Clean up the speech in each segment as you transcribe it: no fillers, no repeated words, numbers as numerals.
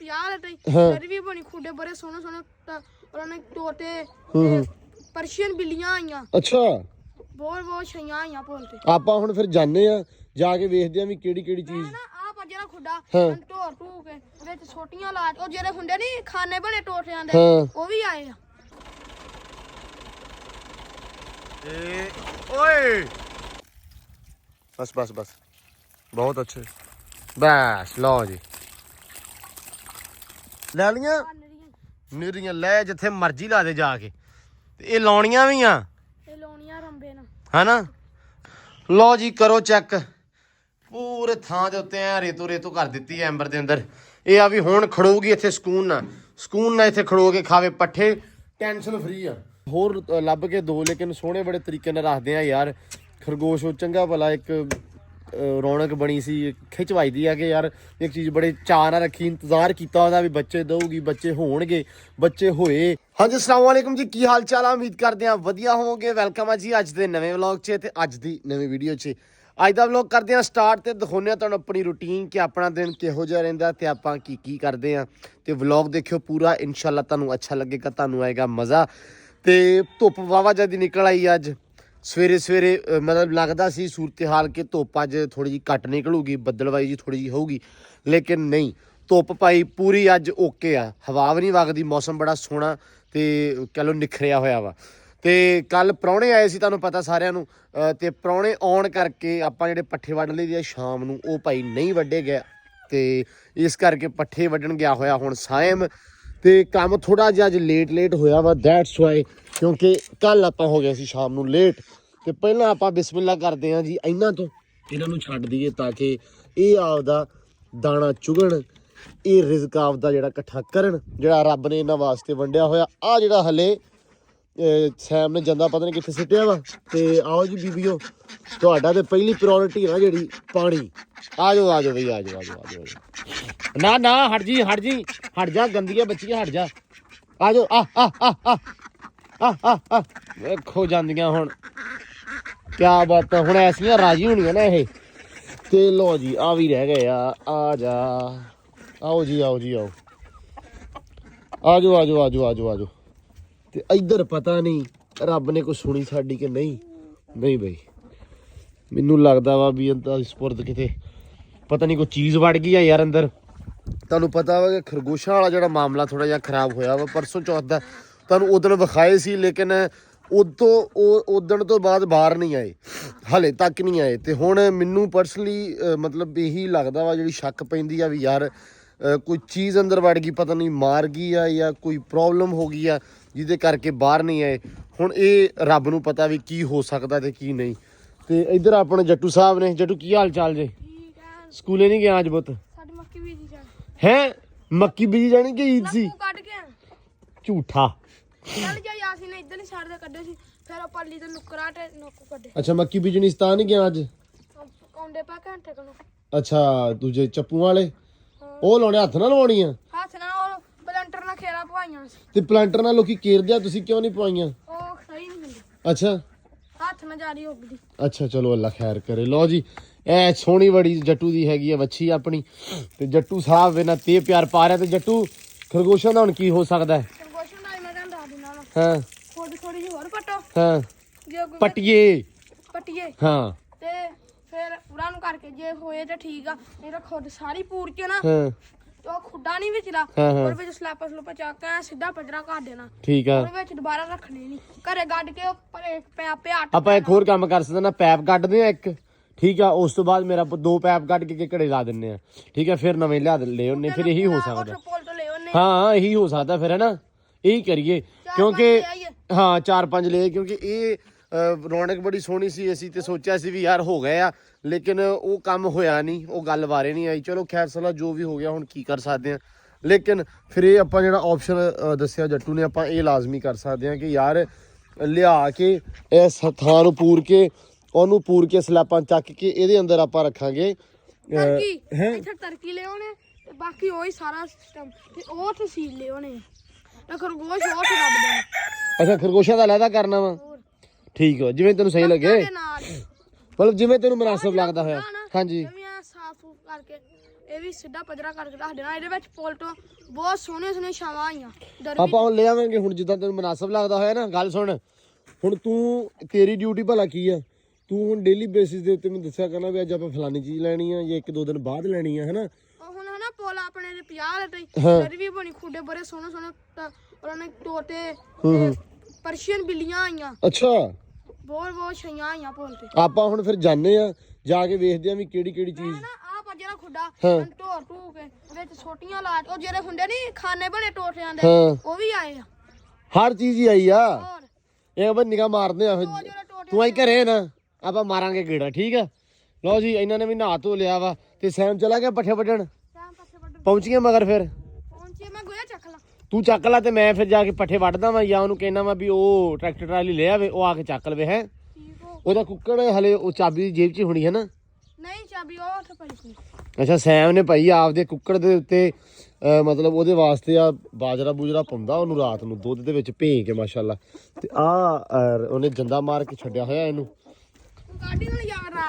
50 ਤੇ ਫਿਰ ਵੀ ਬਣੀ ਖੁੱਡੇ ਬੜੇ ਸੋਹਣੇ ਸੋਹਣੇ ਉਹਨਾਂ ਨੇ ਤੋਤੇ ਪਰਸ਼ੀਅਨ ਬਿੱਲੀਆਂ ਆਈਆਂ। ਅੱਛਾ ਬਹੁਤ ਛਈਆਂ ਆਈਆਂ ਭੋਲ ਤੇ। ਆਪਾਂ ਹੁਣ ਫਿਰ ਜਾਂਦੇ ਆ ਜਾ ਕੇ ਵੇਖਦੇ ਆ ਵੀ ਕਿਹੜੀ ਚੀਜ਼ ਆ ਜਿਹੜਾ ਖੁੱਡਾ ਢੋਰ ਢੂ ਕੇ ਵਿੱਚ ਛੋਟੀਆਂ ਲਾ ਉਹ ਜਿਹੜੇ ਹੁੰਦੇ ਨੀ ਖਾਨੇ ਬਣੇ ਟੋਟਿਆਂ ਦੇ ਉਹ ਵੀ ਆਏ ਆ। ਓਏ बस बस बस बहुत अच्छे बस लो जी ਲੈ ਲੀਆਂ ਨਿਰੀਆਂ ਲੈ ਜਿੱਥੇ ਮਰਜ਼ੀ ਲਾ ਦੇ ਜਾ ਕੇ ਤੇ ਇਹ ਲਾਉਣੀਆਂ ਵੀ ਆ ਇਹ ਲਾਉਣੀਆਂ ਰੰਬੇ ਨਾਲ ਹਨਾ। ਲਓ ਜੀ ਕਰੋ ਚੈੱਕ ਪੂਰੇ ਥਾਂ ਦੇ ਉੱਤੇ ਐ ਰੇਤੋ ਕਰ ਦਿੱਤੀ ਐ ਐਂਬਰ ਦੇ ਅੰਦਰ। ਇਹ ਆ ਵੀ ਹੁਣ ਖੜੋਗੀ ਇੱਥੇ ਸਕੂਨ ਨਾਲ ਇੱਥੇ ਖੜੋ ਕੇ ਖਾਵੇ ਪੱਠੇ ਟੈਨਸ਼ਨ ਫਰੀ ਆ। ਹੋਰ ਲੱਭ ਕੇ ਦੋ ਲੇਕਿਨ ਸੋਹਣੇ ਬੜੇ ਤਰੀਕੇ ਨਾਲ ਰੱਖਦੇ ਆ ਯਾਰ। ਖਰਗੋਸ਼ ਉਹ ਚੰਗਾ ਭਲਾ ਇੱਕ ਰੌਣਕ ਬਣੀ ਸੀ ਖਿਚਵਾਈ ਦੀ ਆ ਕਿ ਯਾਰ ਇੱਕ ਚੀਜ਼ ਬੜੇ ਚਾਅ ਨਾਲ ਰੱਖੀ ਇੰਤਜ਼ਾਰ ਕੀਤਾ ਉਹਦਾ ਵੀ ਬੱਚੇ ਦਊਗੀ ਬੱਚੇ ਹੋਣਗੇ ਬੱਚੇ ਹੋਏ। ਹਾਂਜੀ ਅਸਲਾਮ ਵਾਲੇਕੁਮ ਜੀ ਕੀ ਹਾਲ ਚਾਲ ਆ ਉਮੀਦ ਕਰਦੇ ਆ ਵਧੀਆ ਹੋਵੋਗੇ। ਵੈਲਕਮ ਆ ਜੀ ਅੱਜ ਦੇ ਨਵੇਂ ਵਲੌਗ 'ਚ ਤੇ ਅੱਜ ਦੀ ਨਵੀਂ ਵੀਡੀਓ 'ਚ। ਅੱਜ ਦਾ ਵਲੌਗ ਕਰਦੇ ਆ ਸਟਾਰਟ ਤੇ ਦਿਖਾਉਂਦੇ ਆ ਤੁਹਾਨੂੰ ਆਪਣੀ ਰੂਟੀਨ ਕਿ ਆਪਣਾ ਦਿਨ ਕਿਹੋ ਜਿਹਾ ਰਹਿੰਦਾ ਤੇ ਆਪਾਂ ਕੀ ਕਰਦੇ ਆ ਤੇ ਵਲੌਗ ਦੇਖਿਓ ਪੂਰਾ ਇਨਸ਼ਾਅੱਲਾ ਤੁਹਾਨੂੰ ਅੱਛਾ ਲੱਗੇਗਾ ਤੁਹਾਨੂੰ ਆਏਗਾ ਮਜ਼ਾ। ਤੇ ਧੁੱਪ ਵਾਵਾ ਜਦੀ ਨਿਕਲ ਆਈ ਅੱਜ ਸਵੇਰੇ ਮਤਲਬ ਲੱਗਦਾ ਸੀ ਸੂਰਤ ਹਾਲ ਕਿ ਧੁੱਪ ਅੱਜ ਥੋੜੀ ਜਿਹੀ ਘੱਟ ਨਿਕਲੂਗੀ ਬੱਦਲਵਾਈ ਜੀ ਥੋੜੀ ਜਿਹੀ ਹੋਊਗੀ ਲੇਕਿਨ ਨਹੀਂ ਧੁੱਪ ਪਾਈ ਪੂਰੀ ਅੱਜ ਓਕੇ ਆ। ਹਵਾ ਵੀ ਨਹੀਂ ਵਗਦੀ ਮੌਸਮ ਬੜਾ ਸੋਹਣਾ ਤੇ ਕਹਿ ਲਓ ਨਿਖਰਿਆ ਹੋਇਆ ਵਾ। ਤੇ ਕੱਲ ਪ੍ਰਾਹੁਣੇ ਆਏ ਸੀ ਤੁਹਾਨੂੰ ਪਤਾ ਸਾਰਿਆਂ ਨੂੰ ਤੇ ਪ੍ਰਾਹੁਣੇ ਆਉਣ ਕਰਕੇ ਆਪਾਂ ਜਿਹੜੇ ਪੱਠੇ ਵੱਢ ਲਈ ਦੀ ਆ ਸ਼ਾਮ ਨੂੰ ਉਹ ਭਾਈ ਨਹੀਂ ਵੱਢੇ ਗਿਆ ਤੇ ਇਸ ਕਰਕੇ ਪੱਠੇ ਵੱਢਣ ਗਿਆ ਹੋਇਆ ਹੁਣ ਸਾਇਮ ਤੇ ਕੰਮ ਥੋੜਾ ਜਿਹਾ ਅੱਜ ਲੇਟ ਹੋਇਆ ਵਾ ਦੈਟਸ ਵਾਈ ਕਿਉਂਕਿ ਕੱਲ ਆਪਾਂ ਹੋ ਗਏ ਸੀ ਸ਼ਾਮ ਨੂੰ ਲੇਟ। ਤੇ ਪਹਿਲਾਂ ਆਪਾਂ ਬਿਸਮਿਲ੍ਲਾ ਕਰਦੇ ਹਾਂ ਜੀ ਇਹਨਾਂ ਨੂੰ ਛੱਡ ਦਈਏ ਤਾਂ ਕਿ ਇਹ ਆਪਦਾ ਦਾਣਾ ਚੁਗਣ ਇਹ ਰਿਜ਼ਕ ਆਪਦਾ ਜਿਹੜਾ ਇਕੱਠਾ ਕਰਨ ਜਿਹੜਾ ਰੱਬ ਨੇ ਇਹਨਾਂ ਵਾਸਤੇ ਵੰਡਿਆ ਹੋਇਆ। ਆ ਜਿਹੜਾ ਹਲੇ ਸੈਮ ਨੇ ਜਾਂਦਾ ਪਤਾ ਨਹੀਂ ਕਿੱਥੇ ਸਿੱਟਿਆ ਵਾ। ਤੇ ਆਓ ਜੀ ਬੀਬੀਓ ਤੁਹਾਡਾ ਤੇ ਪਹਿਲੀ ਪ੍ਰਾਇੋਰਟੀ ਹੈ ਜਿਹੜੀ ਪਾਣੀ। ਆ ਜਾਓ ਬਈ ਆ ਜਾਓ ਨਾ ਹਟ ਜਾ ਗੰਦੀਆਂ ਬੱਚੀਆਂ ਹਟ ਜਾ ਆ ਜਾਓ ਆ ਵੇਖੋ ਜਾਂਦੀਆਂ ਹੁਣ ਕਿਆ ਬਾਤ ਹੁਣ ਐਸੀਆਂ ਰਾਜੀ ਹੋਣੀਆਂ ਨਾ ਇਹ। ਤੇ ਲੋ ਜੀ ਆ ਵੀ ਰਹਿ ਗਏ ਆ ਜਾ ਆਓ ਆ ਜਾਓ ਤੇ ਇੱਧਰ ਪਤਾ ਨਹੀਂ ਰੱਬ ਨੇ ਕੋਈ ਸੁਣੀ ਸਾਡੀ ਕਿ ਨਹੀਂ ਬਈ ਮੈਨੂੰ ਲੱਗਦਾ ਵਾ ਵੀ ਅੰਦਰ ਸਪੁਰਦ ਕਿਤੇ ਪਤਾ ਨਹੀਂ ਕੋਈ ਚੀਜ਼ ਵੜ ਗਈ ਆ ਯਾਰ ਅੰਦਰ। ਤੁਹਾਨੂੰ ਪਤਾ ਵਾ ਕਿ ਖਰਗੋਸ਼ਾਂ ਵਾਲਾ ਜਿਹੜਾ ਮਾਮਲਾ ਥੋੜਾ ਜਿਹਾ ਖਰਾਬ ਹੋਇਆ ਵਾ ਪਰਸੋਂ ਚੌਥ ਦਾ ਤੁਹਾਨੂੰ ਉਦਣ ਵਿਖਾਏ ਸੀ ਲੇਕਿਨ ਉਦਣ ਤੋਂ ਬਾਅਦ ਬਾਹਰ ਨਹੀਂ ਆਏ ਹਲੇ ਤੱਕ ਨਹੀਂ ਆਏ। ਤੇ ਹੁਣ ਮੈਨੂੰ ਪਰਸਨਲੀ ਮਤਲਬ ਇਹੀ ਲੱਗਦਾ ਵਾ ਜਿਹੜੀ ਸ਼ੱਕ ਪੈਂਦੀ ਆ ਵੀ ਯਾਰ ਕੋਈ ਚੀਜ਼ ਅੰਦਰ ਵੜ ਗਈ ਪਤਾ ਨਹੀਂ ਮਾਰ ਗਈ ਆ ਜਾਂ ਕੋਈ ਪ੍ਰੋਬਲਮ ਹੋ ਗਈ ਆ ਜਿਹਦੇ ਕਰਕੇ ਬਾਹਰ ਨਹੀਂ ਆਏ। ਹੁਣ ਇਹ ਰੱਬ ਨੂੰ ਪਤਾ ਵੀ ਕੀ ਹੋ ਸਕਦਾ ਤੇ ਕੀ ਨਹੀਂ। ਤੇ ਇੱਧਰ ਆਪਣੇ ਜੱਟੂ ਸਾਹਿਬ ਨੇ। ਜੱਟੂ ਕੀ ਹਾਲ ਚਾਲ ਜੇ? ਸਕੂਲੇ ਨਹੀਂ ਗਿਆ ਅੱਜ ਪੁੱਤ? ਸਾਡੀ ਮੱਕੀ ਬੀਜੀ ਜਾਣੀ ਹੈ ਮੱਕੀ ਬੀਜੀ ਜਾਣੀ ਕਿ ਈਦ ਸੀ? ਕੱਢ ਕੇ ਝੂਠਾ ਚੱਲ ਜਾ ਯਾਸੀ ਨੇ ਇੱਧਰ ਨਹੀਂ ਛੱਡ ਦੇ ਕੱਢੇ ਸੀ ਫਿਰ ਉਹ ਪੱਲੀ ਤੇ ਨੁਕਰਾ ਤੇ ਨੁੱਕ ਕੱਢੇ। ਅੱਛਾ ਮੱਕੀ ਬੀਜਣੀ ਸੀ ਤਾਂ ਨਹੀਂ ਗਿਆ ਅੱਜ? ਆਉਂਦੇ ਪਾ ਘੰਟੇ ਕੋਲ। ਅੱਛਾ ਦੂਜੇ ਚੱਪੂ ਵਾਲੇ ਉਹ ਲਾਉਣੇ ਹੱਥ ਨਾਲ ਲਵਾਉਣੀ ਆ? ਹੱਥ ਨਾਲ ਉਹ ਪਲੰਟਰ ਨਾਲ ਖੇੜਾ ਪਵਾਈਆਂ ਸੀ। ਤੇ ਪਲਾਂਟਰ ਨਾਲ ਲੋਕੀ ਕੇਰਦੇ ਆ ਤੁਸੀਂ ਕਿਉਂ ਨਹੀਂ ਪਵਾਈਆਂ? ਉਹ ਸਹੀ ਨਹੀਂ ਹੁੰਦੀ ਅੱਛਾ ਹੱਥ ਨਾਲ ਜਾਰੀ ਉੱਗਦੀ। ਅੱਛਾ ਚਲੋ ਅੱਲਾ ਖੈਰ ਕਰੇ। ਲਓ ਜੀ ਐ ਸੋਹਣੀ ਬੜੀ ਜੱਟੂ ਦੀ ਹੈਗੀ ਆ ਵੱਛੀ ਆਪਣੀ ਤੇ ਜੱਟੂ ਸਾਹਿਬ ਇਹਨਾਂ ਤੇ ਪਿਆਰ ਪਾ ਰਿਹਾ। ਤੇ ਜੱਟੂ ਖਰਗੋਸ਼ਾਂ ਦਾ ਹੁਣ ਕੀ ਹੋ ਸਕਦਾ ਹੈ? ਖਰਗੋਸ਼ਾਂ ਦਾ ਮੈਂ ਤੁਹਾਨੂੰ ਦੱਸ ਦਿੰਦਾ ਵਾ ਹਾਂ ਥੋੜੀ ਜਿਹੀ ਹੋਰ ਪੱਟੋ ਹਾਂ ਜੇ ਕੋਈ ਪੱਟੀਏ ਹਾਂ ਤੇ ਫਿਰ ਉਹਨਾਂ ਨੂੰ ਕਰਕੇ ਜੇ ਹੋਏ ਤੇ ਠੀਕ ਆ ਨਹੀਂ ਤਾਂ ਖੁਦ ਸਾਰੀ ਪੂਰ ਕੇ ਨਾ ਹਾਂ ਤੇ ਉਹ ਖੁੱਡਾ ਨਹੀਂ ਵਿਚਲਾ ਉਹਦੇ ਵਿੱਚ ਸਲੈਪਾ ਚੱਕ ਕੇ ਸਿੱਧਾ ਪਜਰਾ ਕਰ ਦੇਣਾ। ਠੀਕ ਆ ਉਹਦੇ ਵਿੱਚ ਦੁਬਾਰਾ ਰੱਖਣੀ ਨਹੀਂ ਘਰੇ ਗੱਡ ਕੇ ਉਹ ਪੇ ਆਪਾਂ ਇੱਕ ਹੋਰ ਕੰਮ ਕਰ ਸਕਦੇ ਨਾ ਪੈਪ ਕੱਢਦੇ ਆ ਇੱਕ ਠੀਕ ਆ ਉਸ ਤੋਂ ਬਾਅਦ ਮੇਰਾ ਦੋ ਪੈਪ ਕੱਢ ਕੇ ਘੜੇ ਲਾ ਦਿੰਨੇ ਆ ਠੀਕ ਆ ਫਿਰ ਨਵੇਂ ਲਿਆ ਲੈ ਉਹਨੇ ਫਿਰ ਇਹੀ ਹੋ ਸਕਦਾ। ਹਾਂ ਇਹੀ ਹੋ ਸਕਦਾ ਫਿਰ ਹੈ ਨਾ ਇਹੀ ਕਰੀਏ ਕਿਉਂਕਿ ਹਾਂ 4-5 ਲਏ ਕਿਉਂਕਿ ਇਹ ਰੌਣਕ ਬੜੀ ਸੋਹਣੀ ਸੀ। ਅਸੀਂ ਤੇ ਸੋਚਿਆ ਸੀ ਵੀ ਯਾਰ ਹੋ ਗਏ ਆ ਲੇਕਿਨ ਉਹ ਕੰਮ ਹੋਇਆ ਨਹੀਂ ਉਹ ਗੱਲ ਬਾਰੇ ਨਹੀਂ ਆਈ। ਚਲੋ ਖੈਰ ਸਲਾ ਜੋ ਵੀ ਹੋ ਗਿਆ ਹੁਣ ਕੀ ਕਰ ਸਕਦੇ ਆ ਲੇਕਿਨ ਫਿਰ ਇਹ ਆਪਾਂ ਜਿਹੜਾ ਆਪਸ਼ਨ ਦੱਸਿਆ ਜੱਟੂ ਨੇ ਆਪਾਂ ਇਹ ਲਾਜ਼ਮੀ ਕਰ ਸਕਦੇ ਆ ਕਿ ਯਾਰ ਲਿਆ ਕੇ ਇਸ ਥਾਂ ਨੂੰ ਪੂਰ ਕੇ ਸਲੈਪਾਂ ਚੱਕ ਕੇ ਇਹਦੇ ਅੰਦਰ ਆਪਾਂ ਰੱਖਾਂਗੇ ਤਰਕੀ ਲਿਆਉਣੇ ਤੇ ਬਾਕੀ ਉਹੀ ਸਾਰਾ ਸਿਸਟਮ ਤੇ ਉਹ ਤਸੀਲ ਲਿਆਉਣੇ ਤੇ ਖਰਗੋਸ਼ ਉਹ ਤੇ ਰੱਬ ਦੇ। ਅੱਛਾ ਖਰਗੋਸ਼ਾਂ ਦਾ ਲੈਦਾ ਕਰਨਾ ਵਾ ਠੀਕ ਆ ਜਿਵੇਂ ਤੈਨੂੰ ਸਹੀ ਲੱਗੇ ਮਤਲਬ ਜਿਵੇਂ ਤੈਨੂੰ ਮੁਨਾਸਬ ਲੱਗਦਾ ਹੋਇਆ। ਹਾਂਜੀ ਸਾਫ ਸੂਫ ਕਰਕੇ ਇਹ ਵੀ ਸਿੱਧਾ ਪਜਰਾ ਕਰਕੇ ਰੱਖ ਦੇਣਾ। ਇਹਦੇ ਵਿੱਚ ਪੋਲਟੋ ਬਹੁਤ ਸੋਹਣੇ ਛਾਵਾਂ ਆਈਆਂ। ਆਪਾਂ ਹੁਣ ਲੈ ਆਵਾਂਗੇ ਹੁਣ ਜਿੱਦਾਂ ਤੈਨੂੰ ਮੁਨਾਸਬ ਲੱਗਦਾ ਹੋਇਆ ਨਾ। ਗੱਲ ਸੁਣ, ਹੁਣ ਤੂੰ ਤੇਰੀ ਡਿਊਟੀ ਭਲਾ ਕੀ ਆ? ਤੂੰ ਹੁਣ ਡੇਲੀ ਬੇਸਿਸ ਦੇ ਉੱਤੇ ਮੈਨੂੰ ਦੱਸਿਆ ਕਰਨਾ ਵੀ ਅੱਜ ਆਪਾਂ ਫਲਾਨੀ ਚੀਜ਼ ਲੈਣੀ ਆ ਜਾਂ 1-2 ਦਿਨ ਬਾਅਦ ਲੈਣੀ ਆ, ਹਨਾ? ਹੁਣ ਹਨਾ ਪੋਲ ਆਪਣੇ ਦੇ 50 ਲੱਟੇ ਦਰਵੀ ਬਣੀ, ਖੁੱਡੇ ਬੜੇ ਸੋਹਣੇ ਉਹਨਾਂ ਨੇ ਤੋਤੇ ਪਰਸ਼ੀਅਨ ਬਿੱਲੀਆਂ ਆਈਆਂ। ਅੱਛਾ, ਬਹੁਤ ਛਈਆਂ ਆਈਆਂ ਪੋਲ ਤੇ। ਆਪਾਂ ਹੁਣ ਫਿਰ ਜਾਣੇ ਆ, ਜਾ ਕੇ ਵੇਖਦੇ ਆ ਵੀ ਕਿਹੜੀ ਚੀਜ਼। ਜਿਹੜਾ ਖੁੱਡਾ ਢੋਰ ਢੂ ਕੇ ਵਿੱਚ ਛੋਟੀਆਂ ਲਾ, ਉਹ ਜਿਹੜੇ ਹੁੰਦੇ ਨੀ ਖਾਨੇ ਬਣੇ ਟੋਟਿਆਂ ਦੇ, ਉਹ ਵੀ ਆਏ ਆ। ਹਰ ਚੀਜ਼ ਹੀ ਆਈ ਆ। ਇਹ ਬਸ ਨਿਗਾਹ ਮਾਰਦੇ ਆ। ਤੂੰ ਆਈ ਘਰੇ ਨਾ, ਆਪਾਂ ਮਾਰਾਂਗੇ ਗੇੜਾ, ਠੀਕ ਆ? ਲਓ ਜੀ, ਇਹਨਾਂ ਨੇ ਵੀ ਨਹਾ ਧੋ ਲਿਆ ਵਾ ਤੇ ਸੈਮ ਚਲਾ ਗਿਆ ਪੱਠੇ ਵੱਢਣ। ਪਹੁੰਚ ਗਿਆ ਮਗਰ ਫਿਰ ਮੈਂ ਗੋਇਆ ਚੱਕ ਲਾ। ਤੂੰ ਚੱਕ ਲਾ ਤੇ ਮੈਂ ਫਿਰ ਜਾ ਕੇ ਪੱਠੇ ਵੱਢਦਾ ਵਾਂ, ਜਾਂ ਉਹਨੂੰ ਕਹਿਣਾ ਵਾ ਵੀ ਉਹ ਟਰੈਕਟਰ ਟਰਾਲੀ ਲੈ ਆਵੇ, ਉਹ ਆ ਕੇ ਚੱਕ ਲਵੇ। ਹੈ ਉਹਦਾ ਕੁੱਕੜ ਹਲੇ ਉਹ ਚਾਬੀ ਦੀ ਜੇਬ 'ਚ ਹੋਣੀ ਹੈ ਨਾ? ਨਹੀਂ, ਚਾਬੀ ਉਹ ਉੱਥੇ ਪਈ ਸੀ। ਅੱਛਾ, ਸੈਮ ਨੇ ਭਾਈ ਆਪਦੇ ਕੁੱਕੜ ਦੇ ਉੱਤੇ ਮਤਲਬ ਉਹਦੇ ਵਾਸਤੇ ਆ ਬਾਜਰਾ ਬੂਜਰਾ ਪਾਉਂਦਾ ਉਹਨੂੰ ਰਾਤ ਨੂੰ ਦੁੱਧ ਦੇ ਵਿੱਚ ਭੇ ਕੇ, ਮਾਸ਼ਾਅੱਲਾ। ਤੇ ਉਹਨੇ ਜੰਦਾ ਮਾਰ ਕੇ ਛੱਡਿਆ ਹੋਇਆ ਇਹਨੂੰ।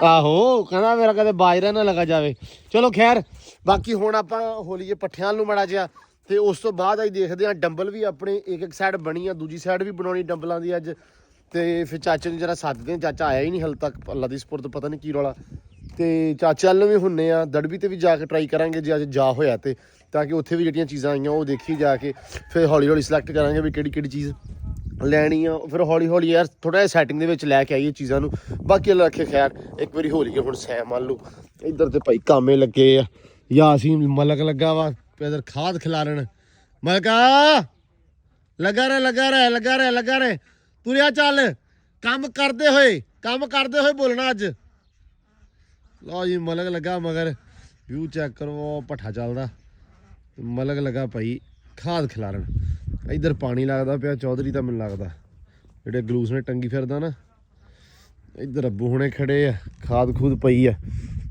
ਆਹੋ, ਕਹਿੰਦਾ ਮੇਰਾ ਕਦੇ ਬਾਜਰਾ ਨਾ ਲਗਾ ਜਾਵੇ। ਚਲੋ ਖੈਰ, ਬਾਕੀ ਹੁਣ ਆਪਾਂ ਹੋਲੀਏ ਪੱਠਿਆਂ ਨੂੰ ਮੜਾ ਜਿਹਾ, ਤੇ ਉਸ ਤੋਂ ਬਾਅਦ ਅਸੀਂ ਦੇਖਦੇ ਹਾਂ ਡੰਬਲ ਵੀ ਆਪਣੇ ਇੱਕ ਸਾਈਡ ਬਣੀ ਆ, ਦੂਜੀ ਸਾਈਡ ਵੀ ਬਣਾਉਣੀ ਡੰਬਲਾਂ ਦੀ ਅੱਜ। ਤੇ ਫਿਰ ਚਾਚੇ ਨੂੰ ਜਰਾ ਸੱਦਦੇ ਹਾਂ, ਚਾਚਾ ਆਇਆ ਹੀ ਨਹੀਂ ਹਾਲੇ ਤੱਕ, ਅੱਲਾ ਦੀ ਸਪੁਰਦ, ਪਤਾ ਨਹੀਂ ਕੀ ਰੌਲਾ। ਤੇ ਚਾਚੇ ਵੱਲ ਨੂੰ ਵੀ ਹੁੰਨੇ ਆ, ਦੜਬੀ ਤੇ ਵੀ ਜਾ ਕੇ ਟਰਾਈ ਕਰਾਂਗੇ ਜੇ ਅੱਜ ਜਾ ਹੋਇਆ ਤੇ, ਤਾਂ ਕਿ ਉੱਥੇ ਵੀ ਜਿਹੜੀਆਂ ਚੀਜ਼ਾਂ ਆਈਆਂ ਉਹ ਦੇਖੀ ਜਾ ਕੇ ਫਿਰ ਹੌਲੀ ਸਿਲੈਕਟ ਕਰਾਂਗੇ ਵੀ ਕਿਹੜੀ ਚੀਜ਼ ਲੈਣੀ ਆ। ਫਿਰ ਹੌਲੀ ਯਾਰ ਥੋੜਾ ਜਿਹਾ ਸੈਟਿੰਗ ਦੇ ਵਿੱਚ ਲੈ ਕੇ ਆਈਏ ਚੀਜ਼ਾਂ ਨੂੰ। ਬਾਕੀ ਅੱਲਾ ਰੱਖੇ ਖੈਰ, ਇੱਕ ਵਾਰੀ ਹੋਲੀਏ ਹੁਣ ਸੈਮ ਮੰਨ ਲਓ ਇੱਧਰ ਤੇ ਭਾਈ ਕਾਮੇ ਲੱਗੇ ਆ, ਯਾਸੀਨ ਮਲਕ ਲੱਗਾ ਵਾ ਇੱਧਰ ਖਾਦ ਖਿਲਾਰਨ। ਮਲਕਾ ਲੱਗਾ ਰਹੇ ਤੁਰਿਆ ਚੱਲ, ਕੰਮ ਕਰਦੇ ਹੋਏ ਬੋਲਣਾ ਅੱਜ। ਲਓ ਜੀ, ਮਲਕ ਲੱਗਾ ਮਗਰ, ਵਿਊ ਚੈੱਕ ਕਰੋ, ਭੱਠਾ ਚੱਲਦਾ। ਮਲਕ ਲੱਗਾ ਭਾਈ ਖਾਦ ਖਿਲਾਰਨ। ਇੱਧਰ ਪਾਣੀ ਲੱਗਦਾ ਪਿਆ, ਚੌਧਰੀ ਤਾਂ ਮੈਨੂੰ ਲੱਗਦਾ ਜਿਹੜੇ ਗਲੂਸ ਨੇ ਟੰਗੀ ਫਿਰਦਾ ਨਾ। ਇੱਧਰ ਅੱਬੂ ਹੁਣੇ ਖੜੇ ਆ, ਖਾਦ ਖੂਦ ਪਈ ਆ,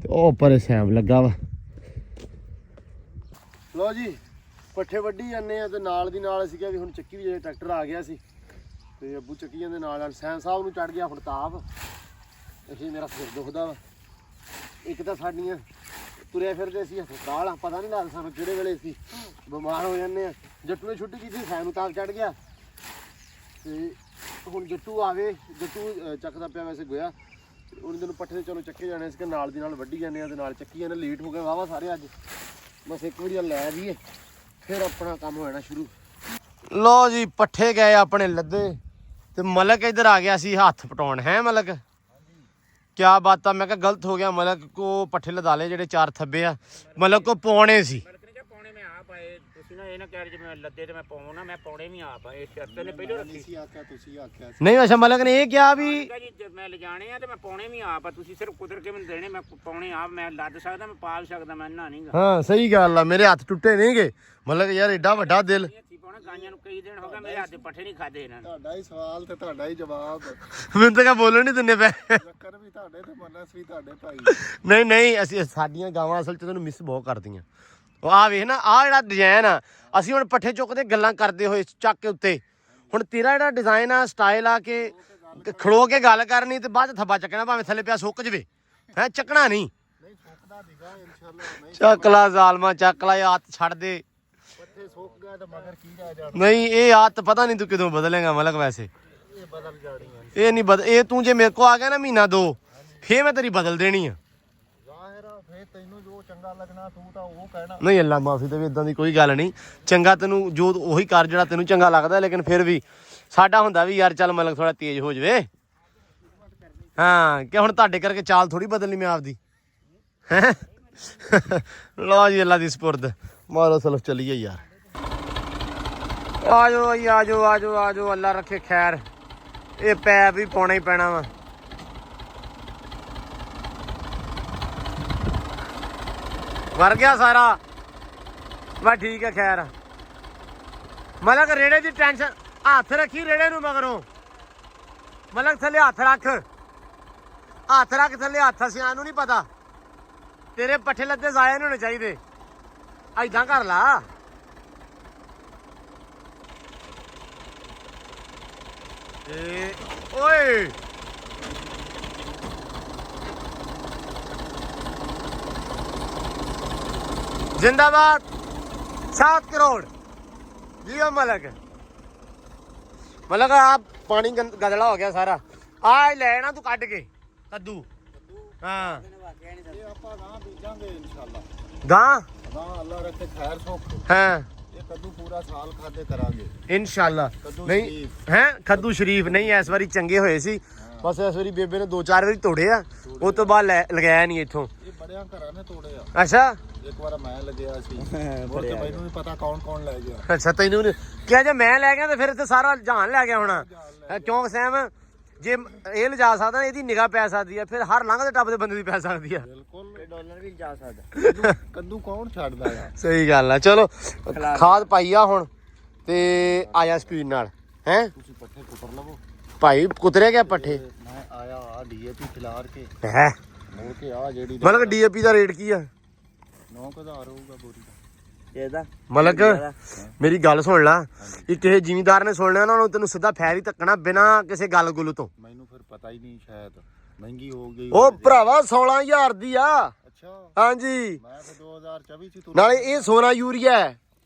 ਤੇ ਉਹ ਪਰੇ ਸੈਮ ਲੱਗਾ ਵਾ। ਲਓ ਜੀ, ਪੱਠੇ ਵੱਢੀ ਜਾਂਦੇ ਆ ਤੇ ਨਾਲ ਦੀ ਨਾਲ ਅਸੀਂ ਕਿਹਾ ਵੀ ਹੁਣ ਚੱਕੀ ਵੀ ਜਿਹੜੇ ਟਰੈਕਟਰ ਆ ਗਿਆ ਸੀ ਤੇ ਅੱਬੂ ਚੱਕੀ ਜਾਂਦੇ ਨਾਲ। ਸੈਮ ਸਾਹਿਬ ਨੂੰ ਚੜ ਗਿਆ ਹੁਣ ਤਾਪ, ਅਸੀਂ ਮੇਰਾ ਸਿਰ ਦੁਖਦਾ ਵਾ। ਇੱਕ ਤਾਂ ਸਾਡੀਆਂ ਤੁਰਿਆ ਫਿਰਦੇ ਸੀ ਹਸਪਤਾਲ, ਪਤਾ ਨਹੀਂ ਲੱਗਦਾ ਸਾਨੂੰ ਕਿਹੜੇ ਵੇਲੇ ਸੀ ਬਿਮਾਰ ਹੋ ਜਾਂਦੇ ਆ। ਜੱਟੂ ਨੇ ਛੁੱਟੀ ਕੀਤੀ, ਸੈਮ ਨੂੰ ਤਾਪ ਚੜ ਗਿਆ ਤੇ ਹੁਣ ਜੱਟੂ ਆਵੇ, ਜੱਟੂ ਚੱਕਦਾ ਪਿਆ ਵੈਸੇ ਗੋਇਆ। ਉਹਨਾਂ ਦਿਨ ਪੱਠੇ ਚਲੋ ਚੱਕੇ ਜਾਣੇ ਸੀ ਕਿ ਨਾਲ ਦੀ ਨਾਲ ਵੱਢੀ ਜਾਂਦੇ ਆ ਤੇ ਨਾਲ ਚੱਕੀ ਜਾਂਦੇ। ਲੇਟ ਹੋ ਗਏ ਵਾਹਵਾ ਸਾਰੇ ਅੱਜ, ਬਸ ਇੱਕ ਵਾਰੀ ਲੈ ਜਾਈਏ ਫਿਰ ਆਪਣਾ ਕੰਮ ਹੋ ਜਾਣਾ ਸ਼ੁਰੂ। ਲੋ ਜੀ, ਪੱਠੇ ਗਏ ਆਪਣੇ ਲੱਦੇ ਤੇ ਮਲਕ ਇੱਧਰ ਆ ਗਿਆ ਸੀ ਹੱਥ ਪਟਾਉਣ। ਹੈ ਮਲਕ, ਕਿਆ ਬਾਤ ਆ। ਮੈਂ ਕਿਹਾ ਗਲਤ ਹੋ ਗਿਆ, ਮਲਕ ਕੋ ਪੱਠੇ ਲਦਾ ਲਏ ਜਿਹੜੇ 4 ਥੱਬੇ ਆ, ਮਲਕ ਕੋ ਪਾਉਣੇ ਸੀ। ਨਹੀਂ ਅੱਛਾ, ਮਲਕ ਨੇ ਇਹ ਕਿਹਾ ਵੀ ਮੈਂ ਲਿਜਾਣੇ ਆ ਤੇ ਮੈਂ ਪਾਉਣੇ ਵੀ ਆਪ ਆ, ਤੁਸੀਂ ਸਿਰਫ ਕੁਦਰ ਕੇ ਮੈਨੂੰ ਦੇਣੇ, ਮੈਂ ਪਾਉਣੇ ਆਪ, ਮੈਂ ਲੱਦ ਸਕਦਾ, ਮੈਂ ਪਾਲ ਸਕਦਾ, ਮੈਂ ਨਾ ਨਹੀਂਗਾ। ਹਾਂ ਸਹੀ ਗੱਲ ਆ, ਮੇਰੇ ਹੱਥ ਟੁੱਟੇ ਨਹੀਂਗੇ। ਮਲਕ ਯਾਰ ਏਡਾ ਵੱਡਾ ਦਿਲ। ਗਾਈਆਂ ਨੂੰ ਕਈ ਦਿਨ ਹੋ ਗਏ ਮੇਰੇ ਹੱਥ ਦੇ ਪੱਠੇ ਨਹੀਂ ਖਾਦੇ ਇਹਨਾਂ ਨੇ। ਤੁਹਾਡਾ ਹੀ ਸਵਾਲ ਤੇ ਤੁਹਾਡਾ ਹੀ ਜਵਾਬ। ਮੈਨੂੰ ਤਾਂ ਬੋਲਣ ਨਹੀਂ ਦਿੰਦੇ ਪਏ। ਚੱਕਰ ਵੀ ਤੁਹਾਡੇ ਤੇ ਮਨਸ ਵੀ ਤੁਹਾਡੇ ਭਾਈ। ਨਹੀਂ ਅਸੀਂ ਸਾਡੀਆਂ ਗਾਵਾਂ ਅਸਲ 'ਚ ਤੈਨੂੰ ਮਿਸ ਬਹੁਤ ਕਰਦੀਆਂ। ਉਹ ਆ ਵੇਖ ਨਾ, ਆਹ ਜਿਹੜਾ ਡਿਜ਼ਾਈਨ ਆ, ਅਸੀਂ ਹੁਣ ਪੱਠੇ ਚੁੱਕਦੇ ਗੱਲਾਂ ਕਰਦੇ ਹੋਏ ਚੱਕ ਕੇ ਉੱਤੇ, ਹੁਣ ਤੇਰਾ ਜਿਹੜਾ ਡਿਜ਼ਾਈਨ ਆ, ਸਟਾਈਲ ਆ ਕਿ ਖੜੋ ਕੇ ਗੱਲ ਕਰਨੀ ਤੇ ਬਾਅਦ ਥੱਬਾ ਚੱਕਣਾ, ਭਾਵੇਂ ਥੱਲੇ ਪਿਆ ਸੁੱਕ ਜਵੇ, ਹੈ ਚੱਕਣਾ ਨਹੀਂ। ਚੱਕ ਲਾ ਜ਼ਾਲਮਾ, ਚੱਕ ਲਾ, ਇਹ ਆਦਤ ਛੱਡ ਦੇ। ਸੁੱਕ ਗਿਆ ਤੇ ਮਗਰ ਕੀ ਰਹਿ ਜਾਣਾ। ਨਹੀਂ, ਇਹ ਆਦਤ ਪਤਾ ਨਹੀਂ ਤੂੰ ਕਦੋਂ ਬਦਲੇਗਾ ਮਲਕ। ਵੈਸੇ ਇਹ ਬਦਲ ਜਾਣੀ ਹੈ, ਇਹ ਨਹੀਂ ਇਹ ਤੂੰ ਜੇ ਮੇਰੇ ਕੋ ਆ ਗਿਆ ਨਾ ਮਹੀਨਾ 2, ਫੇਰ ਮੈਂ ਤੇਰੀ ਬਦਲ ਦੇਣੀ ਆ। ਜ਼ਾਹਿਰ ਆ, ਫੇਰ ਤੈਨੂੰ ਜੋ ਚੰਗਾ ਲੱਗਣਾ ਤੂੰ ਤਾਂ ਉਹ ਕਹਿਣਾ। ਨਹੀਂ ਅੱਲਾ ਮਾਫੀ ਤੇ ਵੀ ਇਦਾਂ ਦੀ ਕੋਈ ਗੱਲ ਨਹੀਂ। ਚੰਗਾ ਤੈਨੂੰ ਜੋ ਉਹੀ ਕਰ ਜਿਹੜਾ ਤੈਨੂੰ ਚੰਗਾ ਲੱਗਦਾ, ਲੇਕਿਨ ਫਿਰ ਵੀ ਸਾਡਾ ਹੁੰਦਾ ਵੀ ਯਾਰ ਚੱਲ ਮਲਕ ਥੋੜਾ ਤੇਜ਼ ਹੋ ਜਾਵੇ। ਹਾਂ, ਕਿ ਹੁਣ ਤੁਹਾਡੇ ਕਰਕੇ ਚਾਲ ਥੋੜੀ ਬਦਲਣੀ ਮੈਂ ਆਪਦੀ। ਹੈ ਲਓ ਜੀ, ਅੱਲਾ ਦੀ ਸਪੁਰਦ, ਮਾਰੋ ਸਲਫ ਚੱਲੀਏ ਯਾਰ। ਆਜੋ ਅੱਲਾ ਰੱਖੇ ਖੈਰ। ਇਹ ਪੈਪ ਵੀ ਪਾਉਣਾ ਹੀ ਪੈਣਾ ਵਾ। ਵਰ ਗਿਆ ਸਾਰਾ, ਬਸ ਠੀਕ ਹੈ ਖੈਰ। ਮਲਕ ਰੇੜੇ ਦੀ ਟੈਨਸ਼ਨ, ਹੱਥ ਰੱਖੀ ਰੇੜੇ ਨੂੰ ਮਗਰੋਂ। ਮਲਕ ਥੱਲੇ ਹੱਥ ਰੱਖ ਥੱਲੇ ਹੱਥ। ਸਿਆਣ ਨੂੰ ਨਹੀਂ ਪਤਾ, ਤੇਰੇ ਪੱਠੇ ਲੱਦੇ ਜ਼ਾਇਆ ਨਹੀਂ ਹੋਣੇ ਚਾਹੀਦੇ। ਏਦਾਂ ਕਰ ਲਾ। ਓਏ जिंदाबाद 7 करोड़ जियो मलक। मलक आप पानी गदला हो गया सारा। आज लेना तू कट के कद्दू। हाँ ਇਹ ਆਪਾਂ ਗਾਂ ਬੀਜਾਂਗੇ ਇਨਸ਼ਾਅੱਲਾ। गां ਗਾਂ ਅੱਲਾ ਰੱਖੇ ਖੈਰ ਸੁੱਖ। हाँ ਇਹ ਕੱਦੂ ਪੂਰਾ ਸਾਲ ਖਾਦੇ ਕਰਾਂਗੇ ਇਨਸ਼ਾਅੱਲਾ। ਕੱਦੂ ਨਹੀਂ ਸ਼ਰੀਫ। ਹੈ ਕੱਦੂ ਸ਼ਰੀਫ ਨਹੀਂ ਇਸ ਵਾਰੀ ਚੰਗੇ ਹੋਏ ਸੀ, ਬਸ ਇਸ ਵਾਰੀ ਬੇਬੇ ਨੇ 2-4 ਵਾਰੀ ਤੋੜੇ ਆ, ਉਹ ਤੋਂ ਬਾਅਦ ਲਗਾਇਆ ਨਹੀਂ ਇੱਥੋਂ। ਇਹ ਬੜਿਆਂ ਘਰਾਂ ਨੇ ਤੋੜੇ ਆ। ਅੱਛਾ ਇੱਕ ਵਾਰ ਮੈਂ ਲੱਗਿਆ ਸੀ ਮੁੜ ਕੇ ਮੈਨੂੰ ਨਹੀਂ ਪਤਾ ਕੌਣ ਲੈ ਗਿਆ। ਅੱਛਾ ਤੈਨੂੰ ਕਿਹਾ ਜੇ ਮੈਂ ਲੈ ਗਿਆ ਤੇ ਫਿਰ ਇੱਥੇ ਸਾਰਾ ਜਹਾਨ ਲੈ ਗਿਆ ਹੋਣਾ। ਕਿਉਂ ਸੈਮ ਜੇ ਇਹ ਲਿਜਾ ਸਕਦਾ ਇਹਦੀ ਨਿਗਾਹ ਪੈ ਸਕਦੀ ਆ, ਫਿਰ ਹਰ ਲੰਘਦੇ ਟੱਪ ਦੇ ਬੰਦੇ ਦੀ ਪੈ ਸਕਦੀ ਆ। ਬਿਲਕੁਲ ਡਾਲਰ ਵੀ ਜਾ ਸਕਦਾ। ਕੱਦੂ ਕੌਣ ਛੱਡਦਾ ਆ। ਸਹੀ ਗੱਲ ਆ। ਚਲੋ ਖਾਦ ਪਾਈ ਆ ਹੁਣ ਤੇ ਆਇਆ ਸਪੀਡ ਨਾਲ ਹੈ ਤੁਸੀਂ ਪੱਠੇ ਕੁਤਰ ਲਵੋ ਭਾਈ। ਕੁਤਰੇ ਗਿਆ ਪੱਠੇ ਮੈਂ ਆਇਆ ਆ ਡੀਏਪੀ ਖਿਲਾਰ ਕੇ ਹੈ ਮੋੜ ਕੇ ਆ ਜਿਹੜੀ ਮਲਕ ਡੀਏਪੀ ਦਾ ਰੇਟ ਕੀ ਆ? 9000 ਹੋਊਗਾ ਬੋਰੀ ਦਾ। ਇਹਦਾ ਮਲਕ ਮੇਰੀ ਗੱਲ ਸੁਣ ਲਾ, ਇਹ ਕਿਸੇ ਜ਼ਿਮੀਂਦਾਰ ਨੇ ਸੁਣ ਲਿਆ ਉਹਨਾਂ ਨੂੰ ਤੈਨੂੰ ਸਿੱਧਾ ਫੈਰ ਹੀ ਧੱਕਣਾ ਬਿਨਾਂ ਕਿਸੇ ਗੱਲ ਗੁੱਲ ਤੋਂ। ਮੈਨੂੰ ਫਿਰ ਪਤਾ ਹੀ ਨਹੀਂ, ਸ਼ਾਇਦ ਮਹਿੰਗੀ ਹੋ ਗਈ। ਉਹ ਭਰਾਵਾ 16000 ਦੀ ਆ। ਅੱਛਾ ਹਾਂਜੀ ਮੈਂ ਫਿਰ 2024 ਚ ਤੁਰ ਨਾਲੇ ਇਹ ਸੋਨਾ ਯੂਰੀਆ ਹੈ,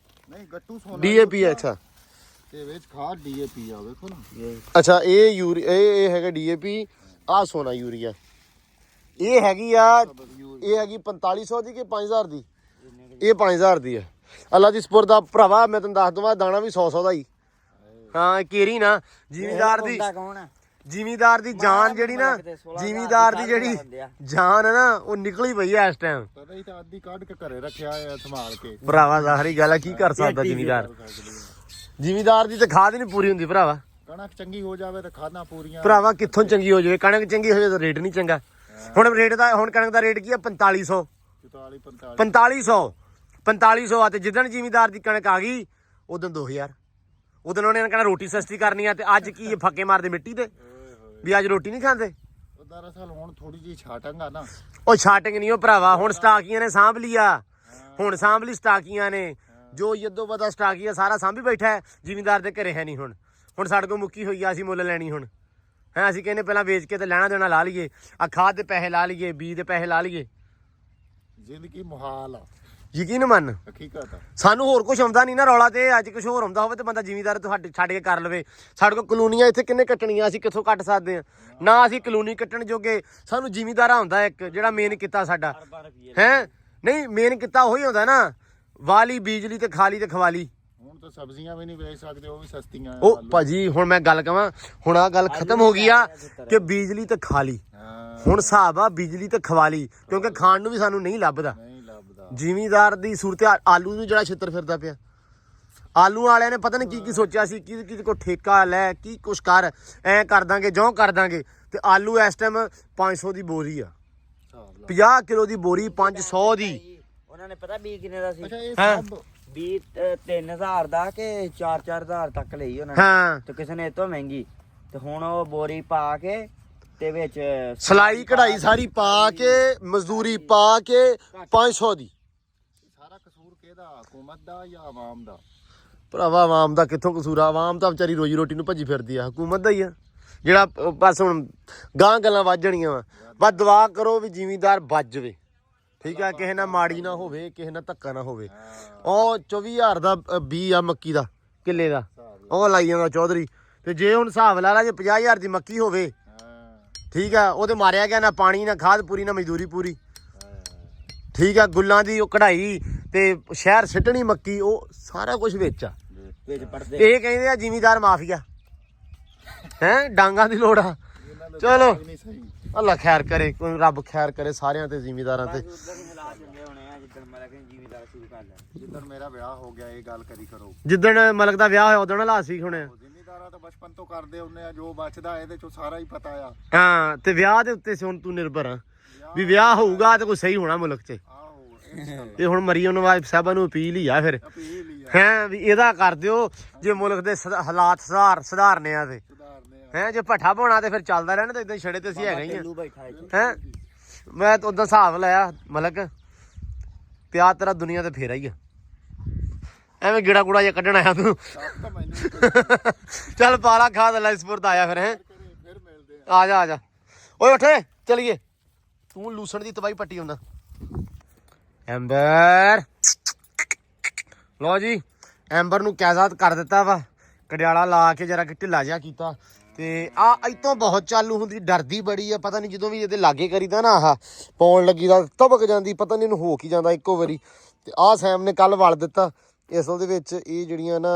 ਨਹੀਂ ਗੱਟੂ ਸੋਨਾ ਡੀਏਪੀ ਹੈ। ਅੱਛਾ ਤੇ ਵਿੱਚ ਖਾਦ ਡੀਏਪੀ ਆ ਵੇਖੋ ਨਾ। ਅੱਛਾ ਇਹ ਯੂਰੀਆ ਇਹ ਹੈਗਾ ਡੀਏਪੀ, ਆ ਸੋਨਾ ਯੂਰੀਆ। ਇਹ ਹੈਗੀ ਆ, ਇਹ ਹੈਗੀ 4500 ਦੀ ਕਿ 5000 ਦੀ? ਇਹ 5000 ਦੀ ਆ। ਅੱਲਾ ਦੀ ਸਪੁਰ ਦਾ ਭਰਾਵਾ ਮੈਂ ਤੈਨੂੰ ਦੱਸ ਦਵਾਂ ਦਾਣਾ ਵੀ 100 ਦਾ ਹੀ। ਹਾਂ ਕੇਰੀ ਨਾ ਜ਼ਿਮੀਦਾਰ ਦੀ, ਕੌਣ ਆ? ਜ਼ਿਮੀਦਾਰ ਦੀ ਜਾਨ ਜਿਹੜੀ ਨਾ, ਜ਼ਿਮੀਦਾਰ ਦੀ ਜਿਹੜੀ ਜਾਨ ਹੈ ਨਾ ਉਹ ਨਿਕਲੀ ਪਈ ਆ ਇਸ ਟਾਈਮ। ਪਤਾ ਹੀ ਤਾਂ ਅੱਧੀ ਕੱਢ ਕੇ ਘਰੇ ਰੱਖਿਆ ਆ ਸੰਭਾਲ ਕੇ। ਭਰਾਵਾ ਜ਼ਾਹਰੀ ਗੱਲ ਆ, ਕੀ ਕਰ ਸਕਦਾ ਜ਼ਿਮੀਦਾਰ। ਜ਼ਿਮੀਦਾਰ ਦੀ ਤਾਂ ਖਾਦ ਹੀ ਨਹੀਂ ਪੂਰੀ ਹੁੰਦੀ ਭਰਾਵਾ। ਕਣਕ ਚੰਗੀ ਹੋ ਜਾਵੇ ਤਾਂ ਖਾਦਾਂ ਪੂਰੀਆਂ। ਭਰਾਵਾ ਕਿੱਥੋਂ ਚੰਗੀ ਹੋ ਜਾਵੇ? ਕਣਕ ਚੰਗੀ ਹੋ ਜਾਵੇ ਤਾਂ ਰੇਟ ਨਹੀਂ ਚੰਗਾ। ਹੁਣ ਰੇਟ ਦਾ, ਹੁਣ ਕਣਕ ਦਾ ਰੇਟ ਕੀ ਆ? 4500 4500 ਆ। ਤੇ ਜਿੱਦਣ ਜ਼ਿਮੀਦਾਰ ਦੀ ਕਣਕ ਆ ਗਈ ਉਦੋਂ 2000। ਉਦੋਂ ਉਹਨੇ ਕਹਿਣਾ ਰੋਟੀ ਸਸਤੀ ਕਰਨੀ ਆ, ਤੇ ਅੱਜ ਕੀ ਫੱਕੇ ਮਾਰਦੇ ਮਿੱਟੀ ਤੇ ਵੀ ਅੱਜ ਰੋਟੀ ਨਹੀਂ ਖਾਂਦੇ। ਦਰਅਸਲ ਹੁਣ ਥੋੜੀ ਜੀ ਛਾਟਾਂਗਾ ਨਾ। ਉਹ ਛਾਟਿੰਗ ਨਹੀਂ ਉਹ ਭਰਾਵਾ, ਹੁਣ ਸਟਾਕੀਆਂ ਨੇ ਸਾਂਭ ਲਿਆ। ਹੁਣ ਸਾਂਭ ਲਈ ਸਟਾਕੀਆਂ ਨੇ, ਜੋ ਯੱਦੋ ਪਤਾ ਸਟਾਕੀਆ ਸਾਰਾ ਸਾਂਭੀ ਬੈਠਾ ਹੈ। ਜ਼ਿਮੀਦਾਰ ਦੇ ਘਰੇ ਹੈ ਨਹੀਂ। ਹੁਣ ਸਾਡੇ ਕੋਲ ਮੁੱਕੀ ਹੋਈ ਆ, ਅਸੀਂ ਮੁੱਲ ਲੈਣੀ। ਹੁਣ ਹੈ ਅਸੀਂ ਕਹਿੰਦੇ ਪਹਿਲਾਂ ਵੇਚ ਕੇ ਤੇ ਲੈਣਾ ਦੇਣਾ ਲਾ ਲਈਏ, ਆ ਖਾਦ ਦੇ ਪੈਸੇ ਲਾ ਲਈਏ, ਬੀਜ ਦੇ ਪੈਸੇ ਲਾ ਲਈਏ। ਜ਼ਿੰਦਗੀ ਮੁਹਾਲ ਆ, ਯਕੀਨ ਮੰਨ। ਹਕੀਕਤ ਆ। ਸਾਨੂੰ ਹੋਰ ਕੁਝ ਆਉਂਦਾ ਨਹੀਂ ਨਾ ਰੌਲਾ, ਤੇ ਅੱਜ ਕੁਝ ਹੋਰ ਆਉਂਦਾ ਹੋਵੇ ਤੇ ਬੰਦਾ ਜ਼ਿਮੀਦਾਰ ਤੁਹਾਡੇ ਛੱਡ ਕੇ ਕਰ ਲਵੇ। ਸਾਡੇ ਕੋਲ ਕਲੋਨੀਆਂ ਇੱਥੇ ਕਿੰਨੇ ਕੱਟਣੀਆਂ, ਅਸੀਂ ਕਿੱਥੋਂ ਕੱਟ ਸਕਦੇ ਆ? ਨਾ ਅਸੀਂ ਕਲੋਨੀ ਕੱਟਣ ਜੋਗੇ। ਸਾਨੂੰ ਜ਼ਿਮੀਦਾਰਾ ਹੁੰਦਾ ਇੱਕ ਜਿਹੜਾ ਮੇਨ ਕੀਤਾ ਸਾਡਾ ਹੈ। ਨਹੀਂ ਮੇਨ ਕੀਤਾ ਉਹੀ ਹੁੰਦਾ ਨਾ, ਵਾਲੀ ਬੀਜਲੀ ਤੇ ਖਾਲੀ ਤੇ ਖਵਾਲੀ। ਹੁਣ ਤਾਂ ਸਬਜ਼ੀਆਂ ਵੀ ਨਹੀਂ ਵੇਚ ਸਕਦੇ, ਉਹ ਵੀ ਸਸਤੀਆਂ ਆ। ਉਹ ਭਾਜੀ ਹੁਣ ਮੈਂ ਗੱਲ ਕਵਾਂ, ਹੁਣ ਆ ਗੱਲ ਖਤਮ ਹੋ ਗਈ ਆ ਕਿ ਬਿਜਲੀ ਤੇ ਖਾਲੀ। ਹੁਣ ਹਿਸਾਬ ਆ ਬਿਜਲੀ ਤੇ ਖਵਾਲੀ, ਕਿਉਂਕਿ ਖਾਣ ਨੂੰ ਵੀ ਸਾਨੂੰ ਨਹੀਂ ਲੱਭਦਾ। ਜ਼ਿਮੀਦਾਰ ਦੀ ਸੂਰਤ ਆਲੂ ਨੂੰ ਜਿਹੜਾ ਛਿੱਤਰ ਫਿਰਦਾ ਪਿਆ। ਆਲੂ ਵਾਲਿਆਂ ਨੇ ਪਤਾ ਨਹੀਂ ਕੀ ਸੋਚਿਆ ਸੀ, ਕਿਹਦੇ ਕੋਲ ਠੇਕਾ ਲੈ, ਕੀ ਕੁਛ ਕਰ, ਐ ਕਰ ਦਾਂਗੇ ਜਿਉਂ ਕਰ ਦਾਂਗੇ। ਤੇ ਆਲੂ ਇਸ ਟਾਈਮ 500 ਦੀ ਬੋਰੀ ਆ, 50 ਕਿਲੋ ਦੀ ਬੋਰੀ 500 ਦੀ। ਉਹਨਾਂ ਨੇ ਪਤਾ ਬੀ ਕਿੰਨੇ ਦਾ ਸੀ? ਅੱਛਾ ਇਹ ਹਾਂ। ਸਭ 3000 ਦਾ ਕਿ 4-4000 ਤੱਕ ਲਈ ਉਹਨਾਂ ਨੇ। ਹਾਂ ਤੇ ਕਿਸੇ ਨੇ ਇਹ ਤੋਂ ਮਹਿੰਗੀ। ਤੇ ਹੁਣ ਉਹ ਬੋਰੀ ਪਾ ਕੇ ਤੇ ਵਿੱਚ ਸਲਾਈ ਕਢਾਈ ਸਾਰੀ ਪਾ ਕੇ, ਮਜ਼ਦੂਰੀ ਪਾ ਕੇ 500 ਦੀ। ਸਾਰਾ ਕਸੂਰ ਕਿਹਦਾ, ਹਕੂਮਤ ਦਾ ਜਾਂ ਆਵਾਮ ਦਾ? ਭਰਾਵਾ ਆਵਾਮ ਦਾ ਕਿੱਥੋਂ ਕਸੂਰ ਆ? ਆਵਾਮ ਤਾਂ ਵਿਚਾਰੀ ਰੋਜੀ ਰੋਟੀ ਨੂੰ ਭੱਜੀ ਫਿਰਦੀ ਆ। ਹਕੂਮਤ ਦਾ ਹੀ ਆ ਜਿਹੜਾ ਬਸ ਹੁਣ ਗਾਂ ਗੱਲਾਂ ਵੱਜ ਜਾਣੀਆਂ ਵਾ। ਬਸ ਦੁਆ ਕਰੋ ਵੀ ਜ਼ਿਮੀਦਾਰ ਬਚ ਜਾਵੇ, ਠੀਕ ਆ, ਕਿਸੇ ਨਾਲ ਮਾੜੀ ਨਾ ਹੋਵੇ, ਕਿਸੇ ਨਾਲ ਧੱਕਾ ਨਾ ਹੋਵੇ। ਉਹ 24000 ਦਾ ਬੀ ਆ ਮੱਕੀ ਦਾ ਕਿੱਲੇ ਦਾ, ਉਹ ਲਾਈ ਜਾਂਦਾ ਚੌਧਰੀ। ਤੇ ਜੇ ਹੁਣ ਹਿਸਾਬ ਲਾ ਲਾ ਜੇ 50000 ਦੀ ਮੱਕੀ ਹੋਵੇ, ਠੀਕ ਆ, ਉਹ ਤੇ ਮਾਰਿਆ ਗਿਆ ਨਾ ਪਾਣੀ ਨਾ ਖਾਦ ਪੂਰੀ ਨਾ ਮਜ਼ਦੂਰੀ ਪੂਰੀ, ਠੀਕ ਆ। ਗੁੱਲਾਂ ਦੀ ਉਹ ਕਢਾਈ ਤੇ ਸ਼ਹਿਰ ਸਿੱਟਣੀ ਮੱਕੀ, ਉਹ ਸਾਰਾ ਕੁਝ ਵਿੱਚ ਆ। ਵਿੱਚ ਪੜਦੇ ਇਹ ਕਹਿੰਦੇ ਆ ਜ਼ਿਮੀਦਾਰ ਮਾਫੀਆ ਹੈ, ਡਾਂਗਾ ਦੀ ਲੋੜ ਆ। ਚਲੋ ਨਹੀਂ ਸਹੀ। ਅੱਲਾ ਖੈਰ ਕਰੇ, ਕੋਈ ਰੱਬ ਖੈਰ ਕਰੇ ਸਾਰਿਆਂ ਤੇ, ਜ਼ਿਮੀਦਾਰਾਂ ਤੇ। ਜਿੱਦਣ ਮੇਰਾ ਵਿਆਹ ਹੋ ਗਿਆ ਇਹ ਗੱਲ ਕਰੀ ਕਰੋ। ਜਿੱਦਣ ਮਲਕ ਦਾ ਵਿਆਹ ਹੋਇਆ ਉਦੋਂ ਹਾਲਾਤ ਸੀ ਹੋਣੇ। ਜ਼ਿਮੀਦਾਰਾਂ ਤਾਂ ਬਚਪਨ ਤੋਂ ਕਰਦੇ ਹੁੰਦੇ ਆ, ਜੋ ਬਚਦਾ ਇਹਦੇ ਚੋਂ ਸਾਰਾ ਹੀ ਪਤਾ ਆ। ਹਾਂ ਤੇ ਵਿਆਹ ਦੇ ਉੱਤੇ ਹੁਣ ਤੂੰ ਨਿਰਭਰ ਆ ਵੀ ਵਿਆਹ ਹੋਊਗਾ ਤੇ ਕੋਈ ਸਹੀ ਹੋਣਾ ਮੁਲਕ 'ਚ। ਆਹੋ ਤੇ ਹੁਣ ਮਰੀਮ ਨਵਾਜ਼ ਸਾਹਿਬਾਂ ਨੂੰ ਅਪੀਲ ਹੀ ਆ ਫਿਰ ਅਪੀਲ ਹੀ ਆ, ਹੈ ਵੀ ਇਹਦਾ ਕਰ ਦਿਓ ਜੇ ਮੁਲਕ ਦੇ ਹਾਲਾਤ ਸੁਧਾਰਨੇ ਆ ਤੇ ਸੁਧਾਰਨੇ ਆ। ਹੈ। ਜੇ ਭੱਠਾ ਪਾਉਣਾ ਤੇ ਫਿਰ ਚੱਲਦਾ ਰਹਿਣਾ, ਤੇ ਇਦਾਂ ਛੜੇ ਤੇ ਅਸੀਂ ਹੈਗੇ ਹੀ ਆ ਬੈਠਾ ਇੱਥੇ। ਹੈ। ਮੈਂ ਤਾਂ ਉਦਾਂ ਹਿਸਾਬ ਲਾਇਆ ਮਲਕ, ਪਿਆ ਤੇਰਾ ਦੁਨੀਆ ਤੇ ਫੇਰਾ ਹੀ ਆ। ਐਵੇਂ ਗੇੜਾ ਗੂੜਾ ਜਿਹਾ ਕੱਢਣ ਆਇਆ ਤੂੰ। ਸਭ ਤਾਂ ਮੈਨੂੰ ਚੱਲ ਪਾਲਾ ਖਾਦ ਲੈ ਸਪੁਰਦ ਆਇਆ ਫਿਰ ਹੈ। ਫਿਰ ਮਿਲਦੇ ਆ ਜਾ ਆ ਜਾ, ਓਏ ਉੱਠ ਚਲੀਏ। ਤੂੰ ਲੂਸਣ ਦੀ ਤਬਾਈ ਪੱਟੀ ਹੁੰਦਾ ਐਂਬਰ। ਲਓ ਜੀ ਐਂਬਰ ਨੂੰ ਕੈਜ਼ਾਤ ਕਰ ਦਿੱਤਾ ਵਾ, ਕੜਿਆਲਾ ਲਾ ਕੇ ਜਰਾ ਕਿ ਢਿੱਲਾ ਜਿਹਾ ਕੀਤਾ। ਤੇ ਆ ਇਤੋਂ ਬਹੁਤ ਚਾਲੂ ਹੁੰਦੀ, ਡਰਦੀ ਬੜੀ ਆ, ਪਤਾ ਨਹੀਂ ਜਦੋਂ ਵੀ ਇਹਦੇ ਲਾਗੇ ਕਰੀਦਾ ਨਾ ਆਹ ਪਾਉਣ ਲੱਗੀ ਦਾ ਤਬਕ ਜਾਂਦੀ, ਪਤਾ ਨਹੀਂ ਇਹਨੂੰ ਹੋ ਕੀ ਜਾਂਦਾ ਇੱਕੋ ਵਾਰੀ। ਤੇ ਆਹ ਸੈਮ ਨੇ ਕੱਲ ਵਲ ਦਿੱਤਾ, ਅਸਲ ਦੇ ਵਿੱਚ ਇਹ ਜਿਹੜੀਆਂ ਨਾ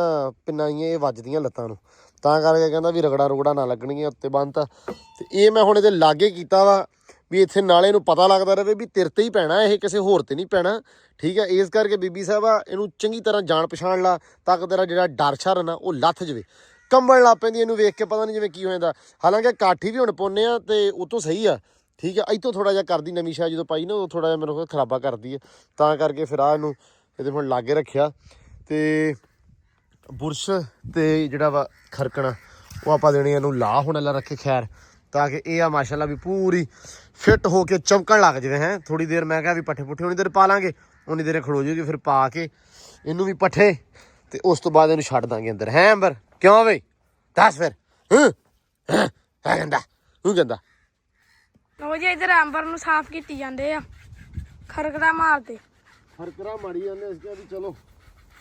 ਪਿੰਨਾਈਆਂ ਇਹ ਵੱਜਦੀਆਂ ਲੱਤਾਂ ਨੂੰ, ਤਾਂ ਕਰਕੇ ਕਹਿੰਦਾ ਵੀ ਰਗੜਾ ਰੁਗੜਾ ਨਾ ਲੱਗਣਗੀਆਂ ਉੱਤੇ ਬੰਨਤਾ। ਤੇ ਇਹ ਮੈਂ ਹੁਣ ਇਹਦੇ ਲਾਗੇ ਕੀਤਾ ਵਾ ਵੀ ਇੱਥੇ ਨਾਲੇ ਨੂੰ ਪਤਾ ਲੱਗਦਾ ਰਹੇ ਵੀ ਤੇਰੇ ਤੇ ਹੀ ਪੈਣਾ, ਇਹ ਕਿਸੇ ਹੋਰ ਤੇ ਨਹੀਂ ਪੈਣਾ, ਠੀਕ ਹੈ। ਇਸ ਕਰਕੇ ਬੀਬੀ ਸਾਹਿਬਾ ਇਹਨੂੰ ਚੰਗੀ ਤਰ੍ਹਾਂ ਜਾਣ ਪਛਾਣ ਲਾ ਤਾਂ ਕਿ ਤੇਰਾ ਜਿਹੜਾ ਡਰ ਸ਼ਰ ਨਾ ਉਹ ਲੱਥ ਜਾਵੇ। ਕੰਬਣ ਲੱਗ ਪੈਂਦੀ ਇਹਨੂੰ ਵੇਖ ਕੇ, ਪਤਾ ਨਹੀਂ ਜਿਵੇਂ ਕੀ ਹੋ ਜਾਂਦਾ। ਹਾਲਾਂਕਿ ਕਾਠੀ ਵੀ ਹੁਣ ਪਾਉਂਦੇ ਆ ਤੇ ਉਹ ਤੋਂ ਸਹੀ ਆ, ਠੀਕ ਹੈ। ਇੱਥੋਂ ਥੋੜ੍ਹਾ ਜਿਹਾ ਕਰਦੀ ਨਵੀਂ ਸ਼ਾਹ ਜਦੋਂ ਪਾਈ ਨਾ ਉਹ ਥੋੜ੍ਹਾ ਜਿਹਾ ਮੈਨੂੰ ਖਰਾਬਾ ਕਰਦੀ ਹੈ, ਤਾਂ ਕਰਕੇ ਫਿਰ ਆ ਇਹਨੂੰ ਇਹਦੇ ਹੁਣ ਲਾਗੇ ਰੱਖਿਆ। ਤੇ ਬੁਰਸ਼ ਤੇ ਜਿਹੜਾ ਵਾ ਖਰਕਣਾ ਉਹ ਆਪਾਂ ਦੇਣੀ ਇਹਨੂੰ ਲਾ ਹੁਣ ਅੱਲਾ ਰੱਖੇ ਖੈਰ, ਤਾਂ ਕਿ ਇਹ ਆ ਮਾਸ਼ਾਅੱਲਾ ਵੀ ਪੂਰੀ ਫਿੱਟ ਹੋ ਕੇ ਚਮਕਣ ਲੱਗ ਜਾਵੇ। ਹੈ ਥੋੜੀ ਦੇਰ ਮੈਂ ਕਿਹਾ ਵੀ ਪੱਠੇ ਪੁੱਠੇ ਉਨੀ ਦੇਰ ਪਾ ਲਾਂਗੇ, ਉਨੀ ਦੇਰ ਖੜੋ ਜਾਊਗੀ, ਫਿਰ ਪਾ ਕੇ ਇਹਨੂੰ ਵੀ ਪੱਠੇ ਤੇ ਉਸ ਤੋਂ ਬਾਅਦ ਇਹਨੂੰ ਛੱਡ ਦਾਂਗੇ ਅੰਦਰ। ਹੈ ਅੰਬਰ ਕਿਉਂ ਬਈ ਦੱਸ ਫਿਰ। ਹੈ ਕਹਿੰਦਾ ਤੂੰ ਕਹਿੰਦਾ ਲਓ ਜੀ ਇੱਧਰ ਅੰਬਰ ਨੂੰ ਸਾਫ਼ ਕੀਤੀ ਜਾਂਦੇ ਆ, ਖਰਕੜਾ ਮਾਰਦੇ ਖਰਕਰਾ ਮਾਰੀ ਜਾਂਦੇ ਅਸੀਂ ਕਿਹਾ ਵੀ ਚਲੋ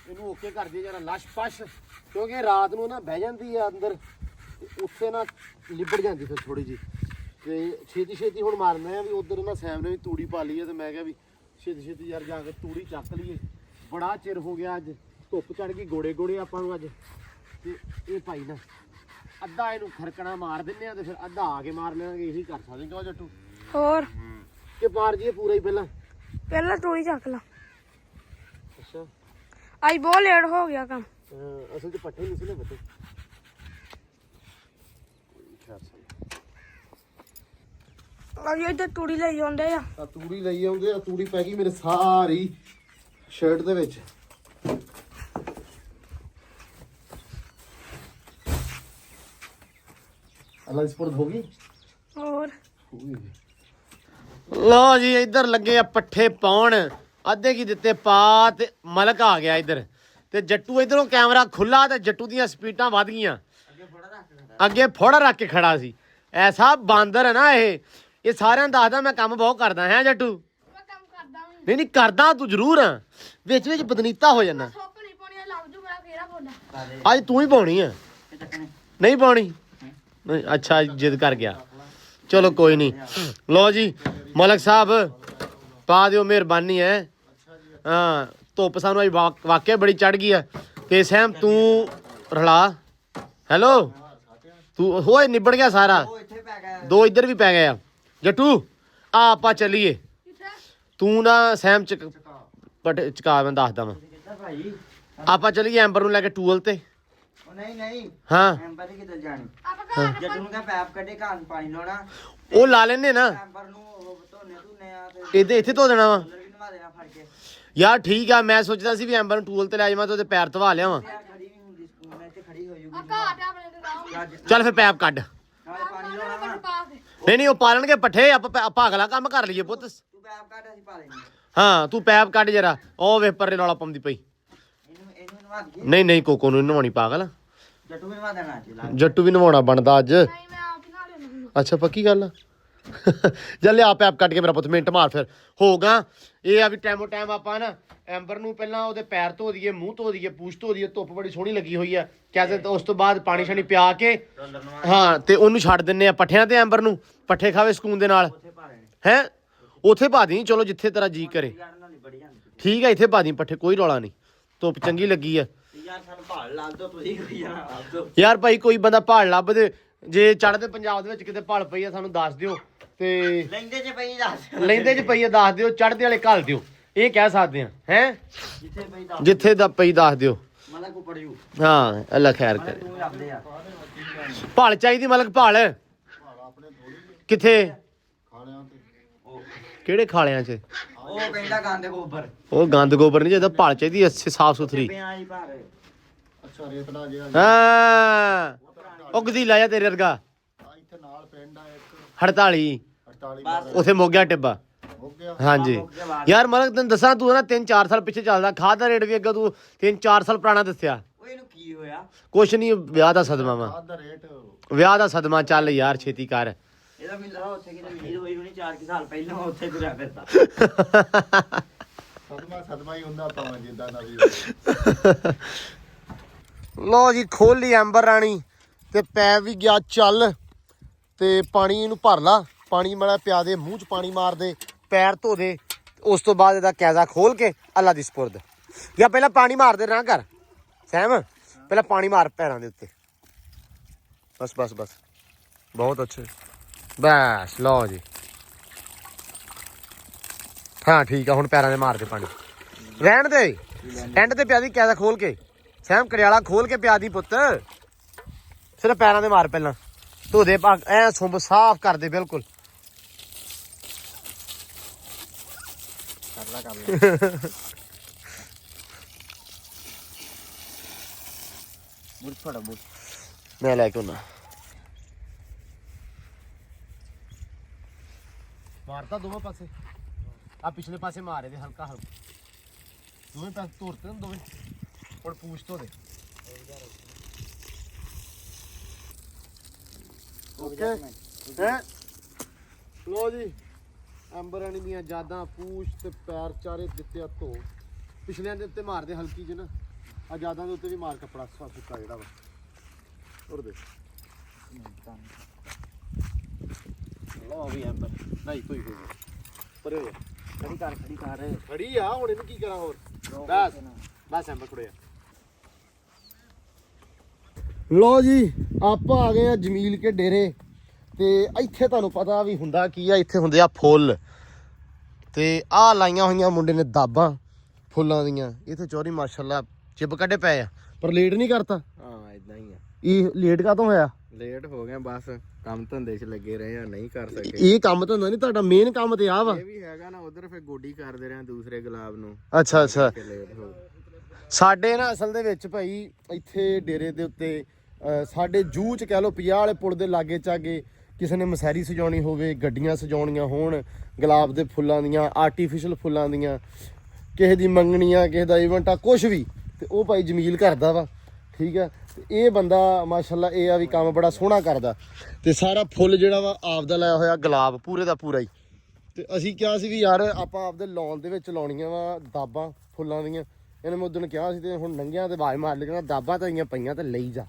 ਇਹਨੂੰ ਓਕੇ ਕਰ ਦਈਏ ਜਰਾ ਲਸ਼ ਪਸ਼, ਕਿਉਂਕਿ ਰਾਤ ਨੂੰ ਨਾ ਬਹਿ ਜਾਂਦੀ ਆ ਅੰਦਰ ਤੇ ਉੱਥੇ ਨਾ ਲਿਬੜ ਜਾਂਦੀ ਫਿਰ ਥੋੜੀ ਜੀ। ਤੇ ਛੇਤੀ ਛੇਤੀ ਹੁਣ ਮਾਰਨਾ ਆ ਵੀ ਉਧਰ ਨਾ ਸੈਮ ਨੇ ਵੀ ਤੂੜੀ ਪਾ ਲਈ ਹੈ, ਤੇ ਮੈਂ ਕਿਹਾ ਵੀ ਛੇਤੀ ਛੇਤੀ ਯਾਰ ਜਾ ਕੇ ਤੂੜੀ ਚੱਕ ਲਈਏ, ਬੜਾ ਚਿਰ ਹੋ ਗਿਆ, ਅੱਜ ਧੁੱਪ ਚੜ ਗਈ ਗੋੜੇ ਗੋੜੇ ਆਪਾਂ ਨੂੰ ਅੱਜ। ਤੇ ਇਹ ਭਾਈ ਨਾ ਅੱਧਾ ਇਹਨੂੰ ਖਰਕਣਾ ਮਾਰ ਦਿੰਦੇ ਆ ਤੇ ਫਿਰ ਅੱਧਾ ਆ ਕੇ ਮਾਰ ਲੈਣਗੇ, ਇਹੀ ਕਰ ਸਕਦੇ ਕਿਉਂ ਜੱਟੂ? ਹੋਰ ਕਿ ਮਾਰ ਜੀਏ ਪੂਰਾ ਹੀ ਪਹਿਲਾਂ ਤੂੜੀ ਚੱਕ ਲਾ। ਅੱਛਾ ਅੱਜ ਬਹੁਤ ਲੇਟ ਹੋ ਗਿਆ ਕੰਮ। ਅਸਲ 'ਚ ਪੱਠੇ ਨਹੀਂ ਸੀ ਨਾ ਬੱਤੇ। ਲਓ ਜੀ ਇੱਧਰ ਤੂੜੀ ਲਈ ਜਾਂਦੇ ਆ। ਆ ਤੂੜੀ ਲਈ ਆਉਂਦੇ ਆ, ਤੂੜੀ ਪੈ ਗਈ ਮੇਰੇ ਸਾਰੀ ਸ਼ਰਟ ਦੇ ਵਿੱਚ। ਅੱਲਾ ਸਪੋਰਟ ਹੋ ਗਈ। ਹੋਰ ਲਓ ਜੀ ਇੱਧਰ ਲੱਗੇ ਆ ਪੱਠੇ ਪਾਉਣ, ਅੱਧੇ ਕੀ ਦਿੱਤੇ ਪਾ ਤੇ ਮਲਕ ਆ ਗਿਆ ਇੱਧਰ, ਤੇ ਜੱਟੂ ਇੱਧਰੋਂ ਕੈਮਰਾ ਖੁੱਲਾ ਤੇ ਜੱਟੂ ਦੀਆਂ ਸਪੀਡਾਂ ਵੱਧ ਗਈਆਂ, ਅੱਗੇ ਫੋੜਾ ਰੱਖ ਕੇ ਖੜਾ ਸੀ। ਐਸਾ ਬਾਂਦਰ ਹੈ ਨਾ ਇਹ ਸਾਰਿਆਂ ਨੂੰ ਦੱਸਦਾ ਮੈਂ ਕੰਮ ਬਹੁਤ ਕਰਦਾ। ਹੈ ਜੱਟੂ? ਮੈਂ ਕੰਮ ਕਰਦਾ ਵੀ ਨਹੀਂ ਕਰਦਾ ਤੂੰ ਜ਼ਰੂਰ ਆ, ਵਿੱਚ ਵਿੱਚ ਬਦਨੀਤਾ ਹੋ ਜਾਂਦਾ। ਸੁੱਕ ਨਹੀਂ ਪਾਉਣੀ, ਲੱਗ ਜੂ ਮੇਰਾ ਫੇਰਾ ਫੋਲਾ। ਅੱਜ ਤੂੰ ਹੀ ਪਾਉਣੀ ਆ, ਨਹੀਂ ਪਾਉਣੀ? ਨਹੀਂ ਅੱਛਾ ਜਿੱਦ ਕਰ ਗਿਆ, ਚਲੋ ਕੋਈ ਨਹੀਂ। ਲਓ ਜੀ ਮਲਕ ਸਾਹਿਬ ਪਾ ਦਿਓ, ਮਿਹਰਬਾਨੀ ਹੈ। ਹਾਂ ਧੁੱਪ ਸਾਨੂੰ ਅੱਜ ਵਾਕਿਆ ਬੜੀ ਚੜ ਗਈ ਆ। ਤੇ ਸਹਿਮ ਤੂੰ ਰਲਾ, ਹੈਲੋ ਤੂੰ ਹੋਏ ਨਿਬੜ ਗਿਆ ਸਾਰਾ, ਦੋ ਇੱਧਰ ਵੀ ਪੈ ਗਏ ਆ। ਜੱਟੂ ਆ ਆਪਾਂ ਚੱਲੀਏ, ਤੂੰ ਨਾ ਸਹਿਮ ਚ ਪਟ ਚਕਾ ਮੈਂ ਦੱਸਦਾ ਵਾਂ। ਆਪਾਂ ਚੱਲੀਏ ਐਂਬਰ ਨੂੰ ਲੈ ਕੇ ਟੂਲ ਤੇ। ਨਹੀਂ ਹਾਂ ਐਂਬਰ ਹੀ ਕਿੱਧਰ ਜਾਣੀ? ਆਪਾਂ ਜੱਟੂ ਨੂੰ ਕਹ ਪੈਪ ਕੱਢੇ ਘਰ ਨੂੰ ਪਾਣੀ ਲਾਉਣਾ, ਉਹ ਲਾ ਲੈਨੇ ਨਾ, ਐਂਬਰ ਨੂੰ ਧੋਨੇ ਆ ਤੇ ਇੱਥੇ ਧੋ ਦੇਣਾ ਵਾ। ਕੂਲਰ ਵੀ ਨਵਾ ਦੇਣਾ ਫੜ ਕੇ। ਯਾਰ ਠੀਕ ਆ, ਮੈਂ ਸੋਚਦਾ ਸੀ ਵੀ ਐਂਬਰ ਨੂੰ ਟੂਲ ਤੇ ਲੈ ਜਾਵਾਂ ਤੇ ਉਹਦੇ ਪੈਰ ਧਵਾ ਲਿਆਵਾਂ। ਯਾਰ ਖੜੀ ਨਹੀਂ ਹੁੰਦੀ ਸਕੂਲ ਵਿੱਚ, ਖੜੀ ਹੋ ਜੂਗੀ। ਘਾਟ ਆਪਣੇ ਤੇ ਲਾਉਂਗੇ ਚੱਲ ਫਿਰ ਪੈਪ ਕੱਢ। ਨਾਲੇ ਪਾਣੀ ਲਾਉਣਾ ਵਾ। ਪਾ ਕੇ। ਨਹੀਂ ਉਹ ਪਾਲਣਗੇ ਪੱਠੇ, ਆਪਾਂ ਅਗਲਾ ਕੰਮ ਕਰ ਲਈਏ ਪੁੱਤ। ਤੂੰ ਪੈਪ ਕੱਢ, ਅਸੀਂ ਪਾ ਲੈਣੀ। ਹਾਂ ਤੂੰ ਪੈਪ ਕੱਢ ਜਰਾ, ਉਹ ਵੇ ਪਰੇ ਰੌਲਾ ਪਾਉਂਦੀ ਪਈ। ਇਹਨੂੰ ਨਵਾ ਦਈਏ। ਨਹੀਂ ਕੋਕੋ ਨੂੰ ਨਵਾਉਣੀ ਪਾਗਲ, ਜੱਟੂ ਵੀ ਨਵਾ ਦੇਣਾ ਅੱਜ। ਜੱਟੂ ਵੀ ਨਵਾਉਣਾ ਬਣਦਾ ਅੱਜ। ਨਹੀਂ ਮੈਂ ਆਪ ਹੀ ਨਾਲ ਲੈਣਾ। ਅੱਛਾ ਪੱਕੀ ਗੱਲ ਆ। ਚੱਲ ਲਿਆ ਪੈਪ ਕੱਢ ਕੇ ਮੇਰਾ ਪੁੱਤ, ਮਿੰਟ ਮਾਰ ਫਿਰ ਹੋਗਾ। ਇਹ ਆ ਵੀ ਟਾਈਮੋ ਟਾਈਮ ਆਪਾਂ ਨਾ ਐਂਬਰ ਨੂੰ ਪਹਿਲਾਂ ਉਹਦੇ ਪੈਰ ਧੋ ਦਈਏ, ਮੂੰਹ ਧੋ ਦਈਏ, ਪੂਛ ਧੋ ਦਈਏ, ਧੁੱਪ ਬੜੀ ਸੋਹਣੀ ਲੱਗੀ ਹੋਈ ਆ ਕਹਿੰਦੇ। ਉਸ ਤੋਂ ਬਾਅਦ ਪਾਣੀ ਸ਼ਾਣੀ ਪਿਆ ਕੇ ਹਾਂ ਤੇ ਉਹਨੂੰ ਛੱਡ ਦਿੰਨੇ ਆ ਪੱਠਿਆਂ ਤੇ ਐਂਬਰ ਨੂੰ, ਪੱਠੇ ਖਾਵੇ ਸਕੂਨ ਦੇ ਨਾਲ। ਹੈ ਉੱਥੇ ਪਾ ਦੀ, ਚਲੋ ਜਿੱਥੇ ਤੇਰਾ ਜੀ ਕਰੇ। ਠੀਕ ਆ ਇੱਥੇ ਪਾ ਦੀ ਪੱਠੇ, ਕੋਈ ਰੌਲਾ ਨਹੀਂ, ਧੁੱਪ ਚੰਗੀ ਲੱਗੀ ਆ। ਯਾਰ ਸਾਨੂੰ ਭਾਲ ਲਾ ਦੋ, ਤੁਸੀਂ ਕੋਈ ਜਾਣਾ। ਯਾਰ ਭਾਈ ਕੋਈ ਬੰਦਾ ਭਾਲ ਲੱਭ ਦੇ, ਜੇ ਚੜ੍ਹਦੇ ਪੰਜਾਬ ਦੇ ਵਿੱਚ ਕਿਤੇ ਭਾਲ ਪਈ ਆ ਸਾਨੂੰ ਦੱਸ ਦਿਓ, ਤੇ ਲੈਂਦੇ ਚ ਪਈ ਦੱਸ, ਲੈਂਦੇ ਚ ਪਈ ਆ ਦੱਸ ਦਿਓ, ਚੜ੍ਹਦੇ ਵਾਲੇ ਘੱਲ ਦਿਓ, ਇਹ ਕਹਿ ਸਕਦੇ ਆ। ਹੈ ਜਿੱਥੇ ਪਈ ਦੱਸ, ਜਿੱਥੇ ਦਾ ਪਈ ਦੱਸ ਦਿਓ। ਮਤਲਬ ਕੋ ਪੜਿਓ। ਹਾਂ ਅੱਲਾ ਖੈਰ ਕਰੇ। ਤੂੰ ਰੱਖਦੇ ਆ ਭਾਲ ਚਾਹੀਦੀ ਮਲਕ, ਭਾਲ ਕਿੱਥੇ? ਖਾਣਿਆਂ ਤੇ ਕਿਹੜੇ ਖਾਲਿਆਂ 'ਚ? ਉਹ ਕਹਿੰਦਾ ਗੰਦ ਗੋਬਰ ਉਹ ਗੰਦ ਗੋਬਰ ਨਹੀਂ ਚਾਹੀਦਾ, ਭਾਲ ਚਾਹੀਦੀ ਅੱਛੀ ਸਾਫ ਸੁਥਰੀ। ਪਿਆਂ ਹੀ ਭਾਰ। ਅੱਛਾ ਰੇਤੜਾ ਜਿਹਾ ਹਾਂ ਉਹ ਗਦੀਲਾ ਜਾ ਤੇਰੇ ਵਰਗਾ, ਆ ਇੱਥੇ ਨਾਲ ਪਿੰਡ ਆ ਇੱਕ 48 48 ਉਥੇ ਮੋਗਿਆ ਟਿੱਬਾ। ਹੋ ਗਿਆ। ਹਾਂਜੀ ਯਾਰ ਮਲਕ ਤੈਨੂੰ ਦੱਸਾਂ, ਤੂੰ ਨਾ 3-4 ਸਾਲ ਪਿੱਛੇ ਚੱਲਦਾ, ਖਾਦ ਦਾ ਰੇਟ ਵੀ ਅੱਗਾ ਤੂੰ 3-4 ਸਾਲ ਪੁਰਾਣਾ ਦੱਸਿਆ। ਉਹ ਇਹਨੂੰ ਕੀ ਹੋਇਆ? ਕੁਛ ਨਹੀਂ, ਵਿਆਹ ਦਾ ਸਦਮਾ ਵਾ, ਖਾਦ ਦਾ ਰੇਟ ਵਿਆਹ ਦਾ ਸਦਮਾ। ਚੱਲ ਯਾਰ ਛੇਤੀ ਕਰ। ਇਹਦਾ ਮਿਲਦਾ ਉੱਥੇ ਕਿਤੇ ਮਿਲੀ ਹੋਈ ਹੋਣੀ 4 ਸਾਲ ਪਹਿਲਾਂ, ਉੱਥੇ ਤੁਰਿਆ ਫਿਰਦਾ। ਸਦਮਾ ਹੀ ਹੁੰਦਾ ਭਾਵੇਂ ਜਿੱਦਾਂ ਦਾ ਵੀ ਲਓ ਜੀ ਖੋਲ ਲਈ ਐਂਬਰ ਰਾਣੀ ਤੇ ਪੈ ਵੀ ਗਿਆ ਚੱਲ ਤੇ ਪਾਣੀ ਇਹਨੂੰ ਭਰ ਲਾ ਪਾਣੀ ਮਾੜਾ ਪਿਆ ਦੇ ਮੂੰਹ 'ਚ ਪਾਣੀ ਮਾਰ ਦੇ ਪੈਰ ਧੋ ਦੇ ਉਸ ਤੋਂ ਬਾਅਦ ਇਹਦਾ ਕੈਜ਼ਾ ਖੋਲ ਕੇ ਅੱਲਾ ਦੀ ਸਪੁਰਦ ਜਾਂ ਪਹਿਲਾਂ ਪਾਣੀ ਮਾਰ ਦੇ ਨਾ ਕਰ ਸਹਿਮ ਪਹਿਲਾਂ ਪਾਣੀ ਮਾਰ ਪੈਰਾਂ ਦੇ ਉੱਤੇ ਬਸ ਬਸ ਬਸ ਬਹੁਤ ਅੱਛੇ ਬਸ ਲਓ ਜੀ ਹਾਂ ਠੀਕ ਆ ਹੁਣ ਪੈਰਾਂ ਦੇ ਮਾਰ ਦੇ ਪਾਣੀ ਰਹਿਣ ਦੇ ਐਂਡ ਤੇ ਪਿਆ ਦੀ ਕੈਜ਼ਾ ਖੋਲ ਕੇ ਸਹਿਮ ਕਰਿਆਲਾ ਖੋਲ ਕੇ ਪਿਆ ਦੀ ਪੁੱਤ ਸਿਰਫ ਪੈਰਾਂ ਦੇ ਮਾਰ ਪਹਿਲਾਂ ਧੋ ਦੇ ਐ ਸੁੰਬ ਸਾਫ਼ ਕਰ ਦੇ ਬਿਲਕੁਲ ਕਰ ਲਾ ਬੁਰ ਫੜਾ ਬੁਰ ਮੈਂ ਲੈ ਕੇ ਆਉਣਾ ਮਾਰਤਾ ਦੋਵੇਂ ਪਾਸੇ ਆ ਪਿਛਲੇ ਪਾਸੇ ਮਾਰੇ ਦੇ ਹਲਕਾ ਹਲਕਾ ਦੋਵੇਂ ਪਾਸੇ ਧੋਰਤੇ ਨਾ ਦੋਵੇਂ ਹੁਣ ਪੂਛ ਧੋ ਦੇ ਓਕੇ ਹੈ ਲੋ ਜੀ ਅੰਬਰਾਣੀ ਦੀਆਂ ਜਾਦਾਂ ਪੂਛ ਤੇ ਪੈਰ ਚਾਰੇ ਦਿੱਤੇ ਆ ਧੋ ਪਿਛਲਿਆਂ ਦੇ ਉੱਤੇ ਮਾਰਦੇ ਹਲਕੀ ਜਿਹੀ ਨਾ ਆ ਜਾਦਾਂ ਦੇ ਉੱਤੇ ਵੀ ਮਾਰ ਕੱਪੜਾ ਸੁੱਕਾ ਜਿਹੜਾ ਵਾ ਉੜ ਦੇ ਲੋ ਵੀ ਅੰਬਰ ਨਹੀਂ ਕੋਈ ਹੋ ਪਰੇ ਹੋ ਖੜੀ ਕਰ ਖੜੀ ਆ ਹੁਣ ਇਹਨੂੰ ਕੀ ਕਰਾਂ ਹੋਰ ਬਸ ਬਸ ਅੰਬਰ ਖੜਿਆ ਲੋ ਜੀ ਆਪਾਂ ਆ ਗਏ ਆ ਜਮੀਲ ਕੇ ਡੇਰੇ ਤੇ ਇੱਥੇ ਤੁਹਾਨੂੰ ਪਤਾ ਵੀ ਹੁੰਦਾ ਕੀ ਆ ਇੱਥੇ ਹੁੰਦੇ ਆ ਫੁੱਲ ਤੇ ਆਹ ਲਾਈਆਂ ਹੋਈਆਂ ਮੁੰਡੇ ਨੇ ਦਾਬਾਂ ਫੁੱਲਾਂ ਦੀਆਂ ਇੱਥੇ ਚੋਰੀ ਮਾਸ਼ਾਅੱਲਾ ਚਿੱਬ ਕੱਢੇ ਪਏ ਆ ਪਰ ਲੇਟ ਨਹੀਂ ਕਰਤਾ ਹਾਂ ਇਦਾਂ ਹੀ ਆ ਇਹ ਲੇਟ ਕਾਹਤੋਂ ਹੋਇਆ ਲੇਟ ਹੋ ਗਏ ਬਸ ਕੰਮ ਧੰਦੇ 'ਚ ਲੱਗੇ ਰਹੇ ਆ ਨਹੀਂ ਕਰ ਸਕੇ ਇਹ ਕੰਮ ਤਾਂ ਹੁੰਦਾ ਨਹੀਂ ਤੁਹਾਡਾ ਮੇਨ ਕੰਮ ਤੇ ਆ ਵਾ ਇਹ ਵੀ ਹੈਗਾ ਨਾ ਉਧਰ ਫੇ ਗੋਡੀ ਕਰਦੇ ਰਹੇ ਦੂਸਰੇ ਗੁਲਾਬ ਨੂੰ ਅੱਛਾ ਅੱਛਾ ਲੇਟ ਹੋ ਸਾਡੇ ਨਾ ਅਸਲ ਦੇ ਵਿੱਚ ਭਾਈ ਇੱਥੇ ਡੇਰੇ ਦੇ ਉੱਤੇ ਸਾਡੇ ਜੂਹ ਚ ਕਹਿ ਲਓ 50 ਵਾਲੇ ਪੁਲ ਦੇ ਲਾਗੇ ਚਾਗੇ ਕਿਸੇ ਨੇ ਮਸੈਰੀ ਸਜਾਉਣੀ ਹੋਵੇ ਗੱਡੀਆਂ ਸਜਾਉਣੀਆਂ ਹੋਣ ਗੁਲਾਬ ਦੇ ਫੁੱਲਾਂ ਦੀਆਂ ਆਰਟੀਫੀਸ਼ੀਅਲ ਫੁੱਲਾਂ ਦੀਆਂ ਕਿਸੇ ਦੀ ਮੰਗਣੀਆਂ ਕਿਸੇ ਦਾ ਇਵੈਂਟ ਆ ਕੁਝ ਵੀ ਤੇ ਉਹ ਭਾਈ ਜਮੀਲ ਕਰਦਾ ਵਾ ਠੀਕ ਆ ਤੇ ਇਹ ਬੰਦਾ ਮਾਸ਼ਾਅੱਲਾ ਇਹ ਆ ਵੀ ਕੰਮ ਬੜਾ ਸੋਹਣਾ ਕਰਦਾ ਤੇ ਸਾਰਾ ਫੁੱਲ ਜਿਹੜਾ ਵਾ ਆਪਦਾ ਲਾਇਆ ਹੋਇਆ ਗੁਲਾਬ ਪੂਰੇ ਦਾ ਪੂਰਾ ਹੀ ਤੇ ਅਸੀਂ ਕਿਹਾ ਸੀ ਵੀ ਯਾਰ ਆਪਾਂ ਆਪਦੇ ਲਾਉਣ ਦੇ ਵਿੱਚ ਲਾਉਣੀਆਂ ਵਾ ਦਾਬਾਂ ਫੁੱਲਾਂ ਦੀਆਂ ਇਹਨੇ ਮੈਂ ਉਦੋਂ ਕਿਹਾ ਸੀ ਤੇ ਹੁਣ ਨੰਗਿਆਂ ਤੇ ਆਵਾਜ਼ ਮਾਰ ਲਈ ਕਹਿੰਦਾ ਦਾਬਾਂ ਤਾਂ ਆਈਆਂ ਪਈਆਂ ਤੇ ਲਈ ਜਾ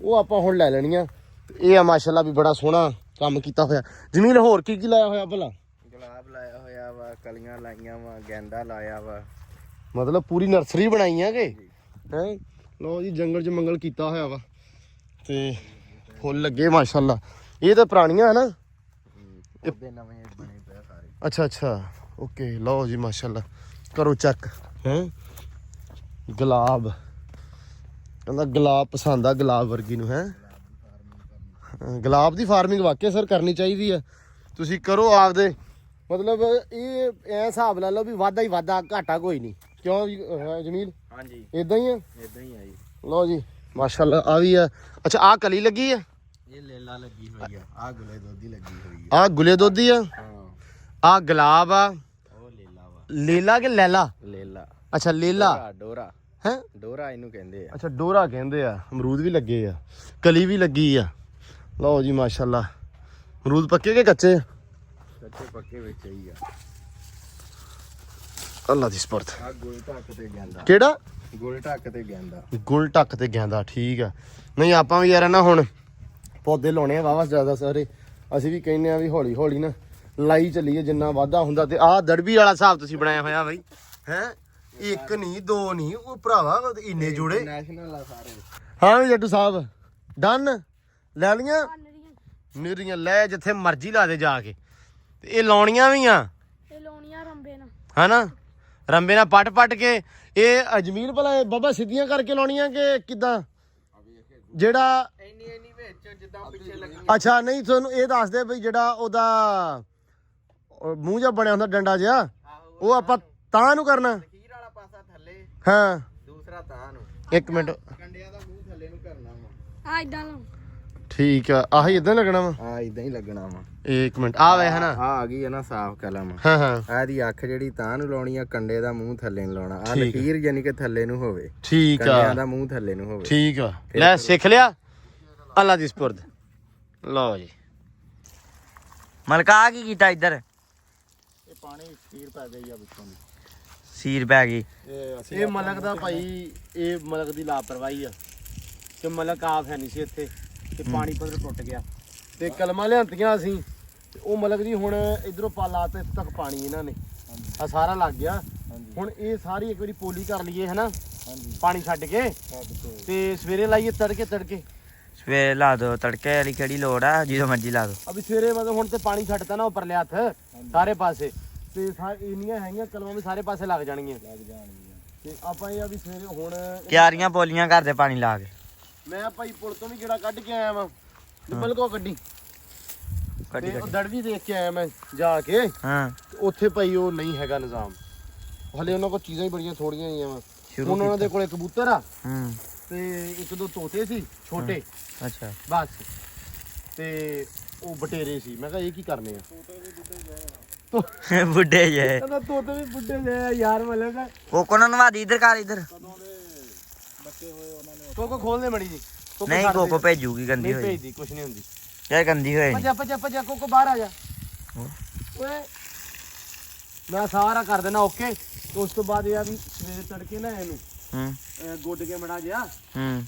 ਉਹ ਆਪਾਂ ਹੁਣ ਲੈ ਲੈਣੀਆਂ ਇਹ ਆ ਮਾਸ਼ਾਅੱਲਾ ਵੀ ਬੜਾ ਸੋਹਣਾ ਕੰਮ ਕੀਤਾ ਹੋਇਆ ਜਮੀਲ ਹੋਰ ਕੀ ਕੀ ਲਾਇਆ ਹੋਇਆ ਭਲਾ ਗੁਲਾਬ ਲਾਇਆ ਹੋਇਆ ਵਾ ਕਲੀਆਂ ਲਾਈਆਂ ਵਾ ਗੈਂਦਾ ਲਾਇਆ ਵਾ ਮਤਲਬ ਪੂਰੀ ਨਰਸਰੀ ਬਣਾਈ ਆ ਕਿ ਹੈ ਲੋ ਜੀ ਜੰਗਲ ਚ ਮੰਗਲ ਕੀਤਾ ਹੋਇਆ ਵਾ ਤੇ ਫੁੱਲ ਲੱਗੇ ਮਾਸ਼ਾਅੱਲਾ ਇਹ ਤਾਂ ਪੁਰਾਣੀਆਂ ਹਨਾ ਉਹਦੇ ਨਵੇਂ ਬਣੇ ਪਏ ਸਾਰੇ ਅੱਛਾ ਅੱਛਾ ਓਕੇ ਲਓ ਜੀ ਮਾਸ਼ਾਅੱਲਾ ਕਰੋ ਚੈੱਕ ਹੈ ਗੁਲਾਬ ਕਹਿੰਦਾ ਗੁਲਾਬ ਪਸੰਦ ਆ ਗੁਲਾਬ ਵਰਗੀ ਨੂੰ ਹੈ ਗੁਲਾਬ ਦੀ ਫਾਰਮਿੰਗ ਵਾਕਿਆ ਸਰ ਕਰਨੀ ਚਾਹੀਦੀ ਆ ਤੁਸੀਂ ਕਰੋ ਆਪਦੇ ਮਤਲਬ ਇਹ ਐ ਹਿਸਾਬ ਲਾ ਲਓ ਵੀ ਵਾਧਾ ਹੀ ਵਾਧਾ ਘਾਟਾ ਕੋਈ ਨਹੀਂ ਕਿਉਂ ਵੀ ਜਮੀਲ ਹਾਂਜੀ ਇਦਾਂ ਹੀ ਆ ਇਦਾਂ ਹੀ ਆ ਜੀ ਲਓ ਜੀ ਮਾਸ਼ਾਅੱਲਾ ਆ ਵੀ ਆ ਅੱਛਾ ਆ ਕਲੀ ਲੱਗੀ ਆ ਇਹ ਲੇਲਾ ਲੱਗੀ ਹੋਈ ਆ ਆ ਗੁਲੇ ਦੋਦੀ ਲੱਗੀ ਹੋਈ ਆ ਆ ਗੁਲੇ ਦੋਦੀ ਆ ਹਾਂ ਆ ਗੁਲਾਬ ਆ ਉਹ ਲੇਲਾ ਵਾ ਲੇਲਾ ਕਿ ਲੈਲਾ ਲੇਲਾ ਅੱਛਾ ਲੇਲਾ ਡੋਰਾ ਹੈ ਡੋਰਾ ਇਹਨੂੰ ਕਹਿੰਦੇ ਆ ਅੱਛਾ ਡੋਰਾ ਕਹਿੰਦੇ ਆ ਅਮਰੂਦ ਵੀ ਲੱਗੇ ਆ ਕਲੀ ਵੀ ਲੱਗੀ ਆ ਲਓ ਜੀ ਮਾਸ਼ਾਅੱਲਾ ਅਮਰੂਦ ਪੱਕੇ ਕਿ ਕੱਚੇ ਕੱਚੇ ਪੱਕੇ ਵਿੱਚ ਹੀ ਆ ਅੱਲਾ ਦੀ ਸਪੁਰਦ ਆ ਗੁਲ ਢੱਕ ਤੇ ਗੈਂਦਾ ਕਿਹੜਾ ਗੁਲ ਢੱਕ ਤੇ ਗੈਂਦਾ ਗੁਲ ਟੱਕ ਤੇ ਗੈਂਦਾ ਠੀਕ ਆ ਨਹੀਂ ਆਪਾਂ ਵੀ ਯਾਰ ਨਾ ਹੁਣ ਪੌਦੇ ਲਾਉਣੇ ਆ ਵਾਵਾ ਜ਼ਿਆਦਾ ਸਾਰੇ ਅਸੀਂ ਵੀ ਕਹਿੰਦੇ ਆ ਵੀ ਹੌਲੀ ਹੌਲੀ ਨਾ ਲਾਈ ਚੱਲੀਏ ਜਿੰਨਾ ਵਾਧਾ ਹੁੰਦਾ ਤੇ ਆਹ ਦੜਬੀ ਵਾਲਾ ਹਿਸਾਬ ਤੁਸੀਂ ਬਣਾਇਆ ਹੋਇਆ ਬਾਈ ਹੈ ਇੱਕ ਨਹੀਂ ਦੋ ਨਹੀਂ ਉਹ ਭਰਾਵਾ ਇੰਨੇ ਜੋੜੇ ਨੈਸ਼ਨਲ ਆ ਸਾਰੇ ਹਾਂ ਵੀ ਜੱਟੂ ਸਾਹਿਬ ਡਨ ਲੈ ਲੀਆਂ ਨਿਰੀਆਂ ਲੈ ਜਿੱਥੇ ਮਰਜ਼ੀ ਲਾ ਦੇ ਜਾ ਕੇ ਤੇ ਇਹ ਲਾਉਣੀਆਂ ਵੀ ਆ ਇਹ ਲਾਉਣੀਆਂ ਰੰਬੇ ਨਾਲ ਹਨਾ ਰੰਬੇ ਨਾਲ ਪੱਟ ਕੇ ਇਹ ਅਜਮੀਲ ਭਲਾ ਬਾਬਾ ਸਿੱਧੀਆਂ ਕਰਕੇ ਲਾਉਣੀਆਂ ਕਿ ਕਿਦਾਂ ਜਿਹੜਾ ਇੰਨੀ ਵਿੱਚ ਜਿੱਦਾਂ ਪਿੱਛੇ ਲੱਗੀ ਅੱਛਾ ਨਹੀਂ ਤੁਹਾਨੂੰ ਇਹ ਦੱਸ ਦੇ ਬਈ ਜਿਹੜਾ ਉਹਦਾ ਮੂੰਹ ਜਿਹਾ ਬਣਿਆ ਹੁੰਦਾ ਡੰਡਾ ਜਿਹਾ ਉਹ ਆਪਾਂ ਤਾਂ ਨੂੰ ਕਰਨਾ ਲਕੀਰ ਵਾਲਾ ਪਾਸਾ ਥੱਲੇ ਹਾਂ ਦੂਸਰਾ ਤਾਂ ਨੂੰ ਇੱਕ ਮਿੰਟ ਕੰਡਿਆਂ ਦਾ ਮੂੰਹ ਥੱਲੇ ਨੂੰ ਕਰਨਾ ਵਾ ਆ ਇਦਾਂ ਲਾਉ ਠੀਕ ਆ ਆਹੀ ਇਦਾਂ ਲੱਗਣਾ ਵਾ ਆ ਇਦਾਂ ਹੀ ਲੱਗਣਾ ਵਾ ਇੱਕ ਮਿੰਟ ਆ ਵੇ ਹਨਾ ਆ ਗਈ ਹੈ ਨਾ ਸਾਫ਼ ਕਲਮ ਹਾਂ ਹਾਂ ਇਹਦੀ ਅੱਖ ਜਿਹੜੀ ਤਾਂ ਨੂੰ ਲਾਉਣੀ ਆ ਕੰਡੇ ਦਾ ਮੂੰਹ ਥੱਲੇ ਨੂੰ ਲਾਉਣਾ ਆ ਠੀਕ ਆ। ਲਕੀਰ ਯਾਨੀ ਕਿ ਥੱਲੇ ਨੂੰ ਹੋਵੇ ਠੀਕ ਕੰਡਿਆਂ ਆ ਦਾ ਮੂੰਹ ਥੱਲੇ ਨੂੰ ਹੋਵੇ ਠੀਕ ਆ ਲੈ ਸਿੱਖ ਲਿਆ ਅੱਲਾ ਦੀ ਸਪੁਰਦ ਲਓ ਜੀ ਮਲਕਾ ਕੀ ਕੀਤਾ ਇੱਧਰ ਇਹ ਪਾਣੀ ਖੀਰ ਪੈ ਗਈ ਆ ਵਿੱਚੋਂ ਦੀ ਸੀਰ ਪੈ ਗਈ। ਇਹ ਮਲਕ ਦਾ ਭਾਈ, ਇਹ ਮਲਕ ਦੀ ਲਾਪਰਵਾਹੀ ਆ ਤੇ ਮਲਕ ਆਪ ਹੈ ਨਹੀਂ ਸੀ ਇੱਥੇ ਤੇ ਪਾਣੀ ਪੱਧਰ ਟੁੱਟ ਗਿਆ ਤੇ ਕਲਮਾਂ ਲਿਆਂਤੀਆਂ ਅਸੀਂ ਤੇ ਉਹ ਮਲਕ ਜੀ ਹੁਣ ਇਧਰੋਂ ਪਾਲਾ ਤੇ ਇੱਥੇ ਤੱਕ ਪਾਣੀ ਇਹਨਾਂ ਨੇ ਆ ਸਾਰਾ ਲੱਗ ਗਿਆ। ਹੁਣ ਇਹ ਸਾਰੀ ਇੱਕ ਵਾਰੀ ਪੋਲੀ ਕਰ ਲਈਏ ਹਨਾ, ਪਾਣੀ ਛੱਡ ਕੇ ਤੇ ਸਵੇਰੇ ਲਾਈਏ ਤੜਕੇ ਸਵੇਰੇ ਲਾ ਦੋ, ਤੜਕੇ ਵਾਲੀ ਕਿਹੜੀ ਲੋੜ ਆ, ਜਦੋਂ ਮਰਜੀ ਲਾ ਦੋ। ਅਭੀ ਸਵੇਰੇ ਮਤਲਬ ਹੁਣ ਤੇ ਪਾਣੀ ਛੱਡਤਾ ਨਾ ਉੱਪਰਲੇ ਹੱਥ ਸਾਰੇ ਪਾਸੇ ਤੇ ਇੰਨੀਆਂ ਹੈਗੀਆਂ ਕਲਮਾਂ ਵੀ ਸਾਰੇ ਪਾਸੇ ਲੱਗ ਜਾਣਗੀਆਂ ਤੇ ਆਪਾਂ ਇਹ ਆ ਵੀ ਸਵੇਰੇ ਹੁਣ ਕਿਆਰੀਆਂ ਪੋਲੀਆਂ ਕਰਦੇ ਪਾਣੀ ਲਾ ਕੇ। ਮੈਂ ਭਾਈ ਪੁਲ ਤੋਂ ਵੀ ਜਿਹੜਾ ਕੱਢ ਕੇ ਆਇਆ ਵਾਂ ਬਿਲਕੁਲ ਗੱਡੀ ਕੱਢੀ ਤੇ ਉਹ ਦੜਵੀ ਦੇਖ ਕੇ ਆਇਆ ਮੈਂ ਜਾ ਕੇ। ਹਾਂ ਉੱਥੇ ਭਾਈ ਉਹ ਨਹੀਂ ਹੈਗਾ ਨਿਜ਼ਾਮ, ਹਲੇ ਉਹਨਾਂ ਕੋਲ ਚੀਜ਼ਾਂ ਹੀ ਬੜੀਆਂ ਥੋੜੀਆਂ ਹੀ ਆ ਵਾ। ਸ਼ੁਰੂ ਹੁਣ ਉਹਨਾਂ ਦੇ ਕੋਲੇ ਕਬੂਤਰ ਆ ਹੂੰ ਤੇ ਇੱਕ ਦੋ ਤੋਤੇ ਸੀ ਛੋਟੇ ਅੱਛਾ ਬਸ, ਤੇ ਉਹ ਬਟੇਰੇ ਸੀ। ਮੈਂ ਕਿਹਾ ਇਹ ਕੀ ਕਰਨੇ ਆ, ਬੁੱਢੇ ਜੇ ਕਹਿੰਦਾ ਤੋਤੇ ਵੀ ਬੁੱਢੇ ਨੇ ਯਾਰ। ਮਤਲਬ ਕੋਕੋ ਨੂੰ ਨਵਾ ਦੀ, ਇਧਰ ਕਰ ਇਧਰ। ਕੋਕੋ ਖੋਲਦੇ ਮੜੀ ਜੀ। ਕੋਕੋ ਨਹੀਂ ਛੱਡ ਦੇ। ਕੋਕੋ ਭੇਜੂਗੀ, ਗੰਦੀ ਨਹੀਂ ਹੋਈ ਭੇਜਦੀ, ਕੁਛ ਨਹੀਂ ਹੁੰਦੀ। ਯਾਰ ਗੰਦੀ ਹੋਈ ਭੱਜਾ ਭੱਜਾ ਭੱਜਾ ਕੋਕੋ ਬਾਹਰ ਆ ਜਾ। ਓਏ ਮੈਂ ਸਾਰਾ ਕਰ ਦੇਣਾ ਓਕੇ। ਉਸ ਤੋਂ ਬਾਅਦ ਇਹ ਆ ਵੀ ਸਵੇਰੇ ਤੜਕੇ ਨਾ ਇਹਨੂੰ ਗੁੱਡ ਕੇ ਮੜਾ ਗਿਆ